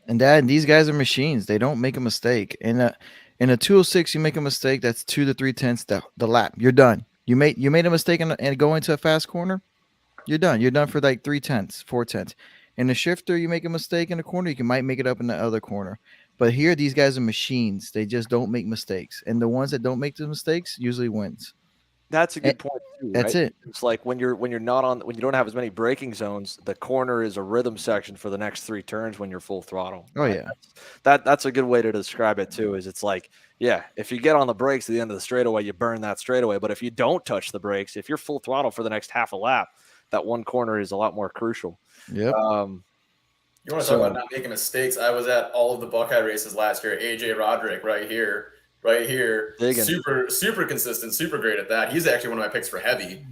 And these guys are machines. They don't make a mistake. In a 206, you make a mistake, that's 2 to 3 tenths the lap. You're done. You made a mistake and go into a fast corner, you're done. You're done for like 3 tenths, 4 tenths. In the shifter, you make a mistake in the corner, might make it up in the other corner. But here, these guys are machines. They just don't make mistakes. And the ones that don't make the mistakes usually wins. That's a good point too. That's right? it. It's like when you don't have as many braking zones, the corner is a rhythm section for the next 3 turns when you're full throttle. Oh right? yeah. That's a good way to describe it too. Is it's like, yeah, if you get on the brakes at the end of the straightaway, you burn that straightaway. But if you don't touch the brakes, if you're full throttle for the next half a lap, that one corner is a lot more crucial. Yep. You want to talk about not making mistakes? I was at all of the Buckeye races last year. AJ Roderick right here. Digging. Super consistent, super great at that. He's actually one of my picks for heavy.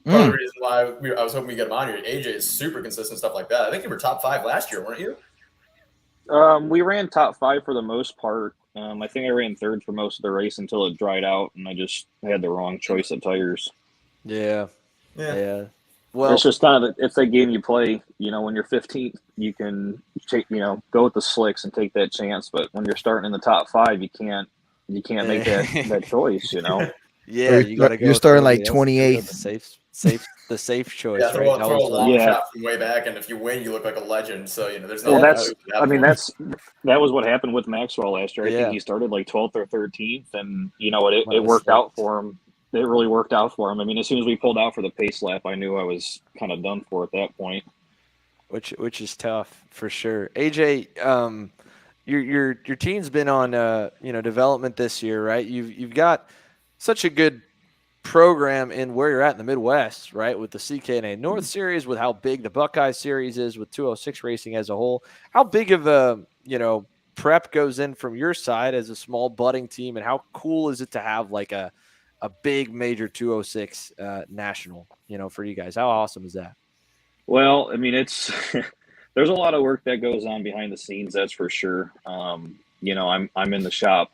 Part of the reason why I was hoping we get him on here. AJ is super consistent, stuff like that. I think you were top 5 last year, weren't you? We ran top 5 for the most part. I think I ran 3rd for most of the race until it dried out, and I just had the wrong choice of tires. Yeah. Well, it's just kind of it's that game you play. When you're 15th, you can take go with the slicks and take that chance. But when you're starting in the top 5, you can't make that choice. Yeah, you got to go. You're starting like 28th. The safe choice. Yeah, throw a long Yeah. shot from way back, and if you win, you look like a legend. So there's no. Well, that was what happened with Maxwell last year. I Yeah. think he started like 12th or 13th, and it worked out for him. It really worked out for him. I mean, as soon as we pulled out for the pace lap, I knew I was kind of done for at that point. Which is tough for sure. AJ, your team's been on development this year, right? You've got such a good program in where you're at in the Midwest, right? With the CKNA North Series, with how big the Buckeye Series is, with 206 racing as a whole. How big of a prep goes in from your side as a small budding team, and how cool is it to have like a big major 206 national, for you guys? How awesome is that? Well, I mean, it's there's a lot of work that goes on behind the scenes, that's for sure. I'm in the shop,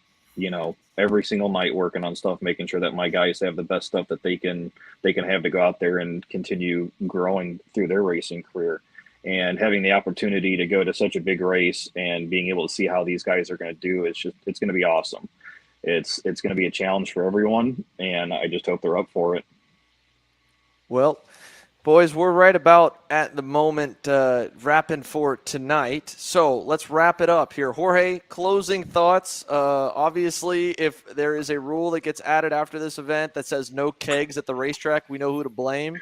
every single night working on stuff, making sure that my guys have the best stuff that they can have to go out there and continue growing through their racing career. And having the opportunity to go to such a big race and being able to see how these guys are going to do, it's going to be awesome. It's going to be a challenge for everyone, and I just hope they're up for it. Well, boys, we're right about at the moment wrapping for tonight. So let's wrap it up here. Jorge, closing thoughts. Obviously, if there is a rule that gets added after this event that says no kegs at the racetrack, we know who to blame.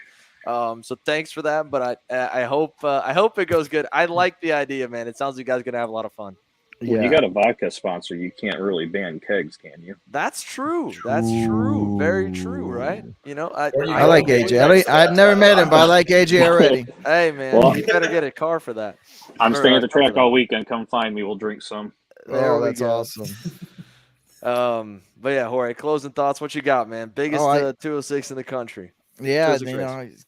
So thanks for that. But I hope it goes good. I like the idea, man. It sounds like you guys are gonna have a lot of fun. When you got a vodka sponsor, you can't really ban kegs, can you? That's true. That's true. Very true, right? I like AJ. I've never met him, but I like AJ already. Hey, man, Well, you better get a car for that. I'm staying at the track all weekend. Come find me. We'll drink some. Oh, that's awesome. But yeah, Jorge, closing thoughts. What you got, man? Biggest 206 in the country. Yeah,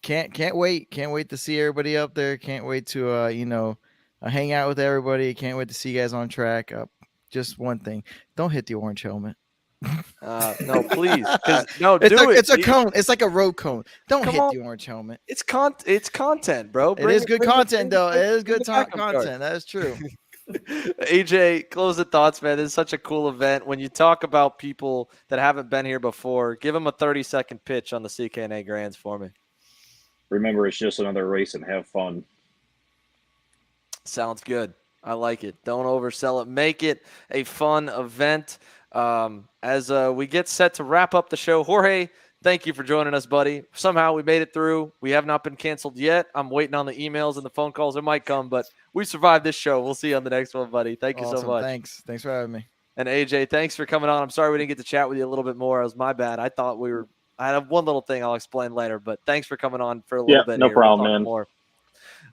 can't wait. Can't wait to see everybody up there. Can't wait to hang out with everybody. Can't wait to see you guys on track. Just one thing: don't hit the orange helmet. No, please. It's a cone. It's like a road cone. Don't hit the orange helmet. It's content, bro. It is good content, though. It is good content. That is true. AJ, closing thoughts, man. This is such a cool event. When you talk about people that haven't been here before, give them a 30-second pitch on the CKNA Grands for me. Remember, it's just another race and have fun. Sounds good. I like it. Don't oversell it. Make it a fun event. As we get set to wrap up the show, Jorge, thank you for joining us, buddy. Somehow we made it through. We have not been canceled yet. I'm waiting on the emails and the phone calls. It might come, but we survived this show. We'll see you on the next one, buddy. Thank you so much. Thanks for having me. And AJ, thanks for coming on. I'm sorry we didn't get to chat with you a little bit more. It was my bad. I have one little thing I'll explain later, but thanks for coming on for a little bit. No problem, man. More.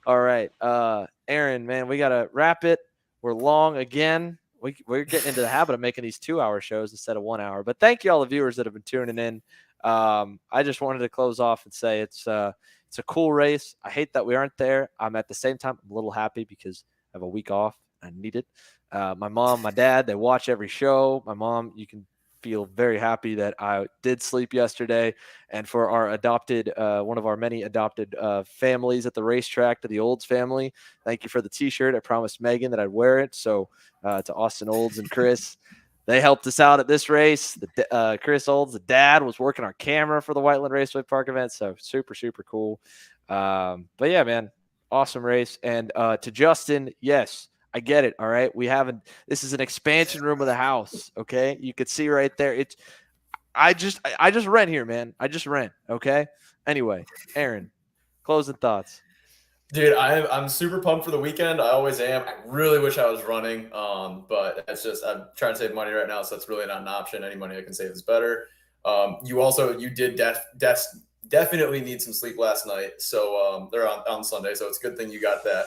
All right. Aaron, man, we got to wrap it. We're long again. We're getting into the habit of making these 2-hour shows instead of 1 hour. But thank you all the viewers that have been tuning in. I just wanted to close off and say it's a cool race. I hate that we aren't there. I'm at the same time a little happy because I have a week off. I need it. My mom, my dad, they watch every show. My mom, you can feel very happy that I did sleep yesterday. And for our adopted, one of our many adopted families at the racetrack, to the Olds family, thank you for the T-shirt. I promised Megan that I'd wear it. So to Austin Olds and Chris, they helped us out at this race. Chris Olds, the dad, was working our camera for the Whiteland Raceway Park event. So super, super cool. But yeah, man, awesome race. And to Justin, yes, I get it. All right. This is an expansion room of the house. Okay. You could see right there. I just rent here, man. I just rent. Okay. Anyway, Aaron, closing thoughts. Dude, I'm super pumped for the weekend. I always am. I really wish I was running, but it's just I'm trying to save money right now, so it's really not an option. Any money I can save is better. You did definitely need some sleep last night, so they're on Sunday, so it's a good thing you got that.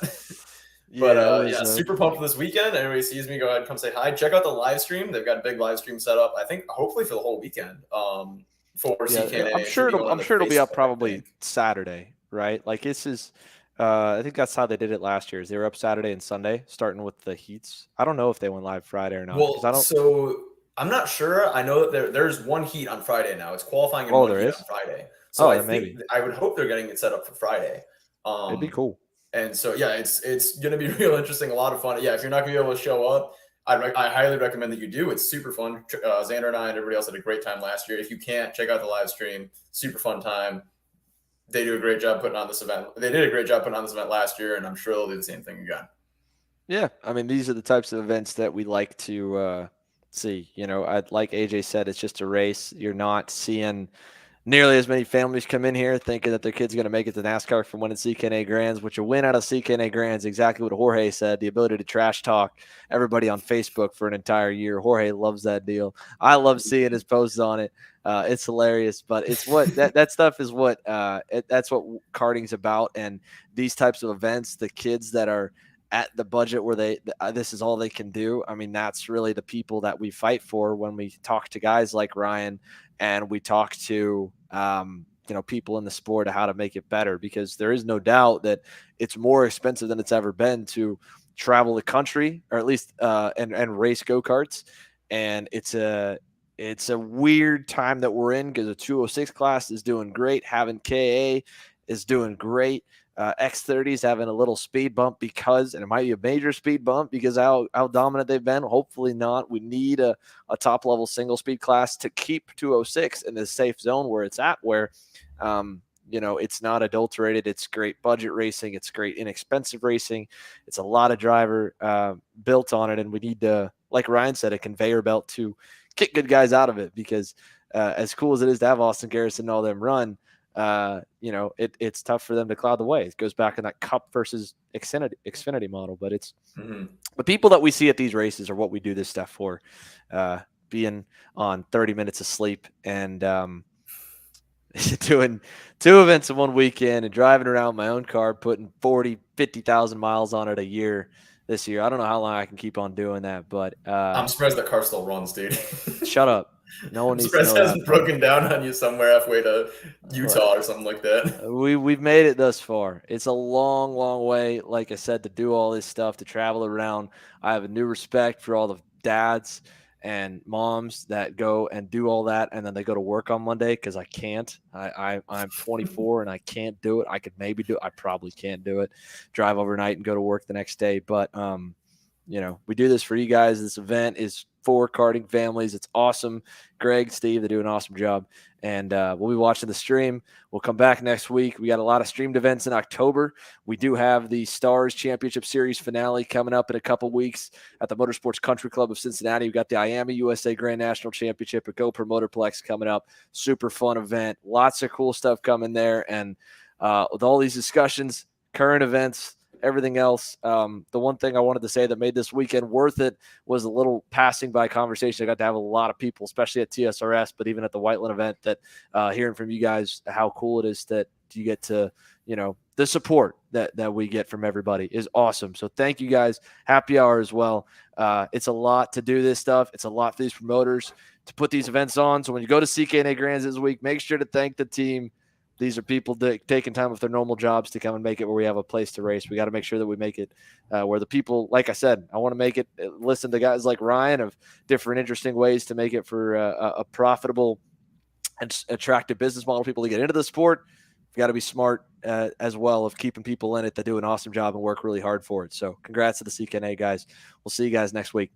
But super pumped for this weekend. Anybody sees me, go ahead and come say hi. Check out the live stream. They've got a big live stream set up. I think hopefully for the whole weekend. For CKNA. I'm sure it'll be up probably Saturday, right? Like this is. I think that's how they did it last year. Is they were up Saturday and Sunday, starting with the heats. I don't know if they went live Friday or not. Well, so I'm not sure. I know that there's one heat on Friday now. It's qualifying in one heat on Friday. So I would hope they're getting it set up for Friday. It'd be cool. And so it's going to be real interesting, a lot of fun. Yeah, if you're not going to be able to show up, I highly recommend that you do. It's super fun. Xander and I and everybody else had a great time last year. If you can't, check out the live stream. Super fun time. They do a great job putting on this event. They did a great job putting on this event last year, and I'm sure they'll do the same thing again. Yeah, I mean, these are the types of events that we like to see. Like AJ said, it's just a race. You're not seeing nearly as many families come in here thinking that their kid's going to make it to NASCAR from winning CKNA Grands, which a win out of CKNA Grands, exactly what Jorge said, the ability to trash talk everybody on Facebook for an entire year. Jorge loves that deal. I love seeing his posts on it. It's hilarious, but it's what that stuff is what that's what karting's about. And these types of events, the kids that are at the budget where this is all they can do. I mean, that's really the people that we fight for when we talk to guys like Ryan and we talk to, people in the sport of how to make it better, because there is no doubt that it's more expensive than it's ever been to travel the country, or at least and race go-karts. And it's a weird time that we're in because the 206 class is doing great. Having KA is doing great. X30 is having a little speed bump and it might be a major speed bump because how dominant they've been. Hopefully not. We need a top level single speed class to keep 206 in the safe zone where it's at, where, it's not adulterated. It's great budget racing. It's great inexpensive racing. It's a lot of driver built on it. And we need to, like Ryan said, a conveyor belt to get good guys out of it, because as cool as it is to have Austin Garrison and all them run, it's tough for them to cloud the way. It goes back in that Cup versus Xfinity model, but it's the people that we see at these races are what we do this stuff for, being on 30 minutes of sleep and doing 2 events in one weekend and driving around my own car, putting 50,000 miles on it a year this year. I don't know how long I can keep on doing that, but I'm surprised that car still runs, dude. Shut up. No one needs to know hasn't broken down on you somewhere halfway to Utah or something like that. We've made it thus far. It's a long, long way, like I said, to do all this stuff, to travel around. I have a new respect for all the dads and moms that go and do all that, and then they go to work on Monday, because I can't. I'm 24 and I can't do it. I could maybe do it. I probably can't do it. Drive overnight and go to work the next day. But we do this for you guys. This event is for karting families. It's awesome. Greg, Steve, they do an awesome job. And we'll be watching the stream. We'll come back next week. We got a lot of streamed events in October. We do have the Stars Championship Series finale coming up in a couple weeks at the Motorsports Country Club of Cincinnati. We've got the IAMA USA Grand National Championship at GoPro Motorplex coming up. Super fun event. Lots of cool stuff coming there. And with all these discussions, current events, everything else, the one thing I wanted to say that made this weekend worth it was a little passing by conversation. I got to have a lot of people, especially at TSRS, but even at the Whiteland event, that hearing from you guys how cool it is that you get to, the support that we get from everybody is awesome. So thank you guys. Happy hour as well. It's a lot to do this stuff. It's a lot for these promoters to put these events on. So when you go to CKNA Grands this week, make sure to thank the team. These are people taking time off their normal jobs to come and make it where we have a place to race. We got to make sure that we make it where the people, like I said, I want to make it, listen to guys like Ryan of different interesting ways to make it for a profitable and attractive business model, people to get into the sport. We've got to be smart as well of keeping people in it that do an awesome job and work really hard for it. So congrats to the CKNA guys. We'll see you guys next week.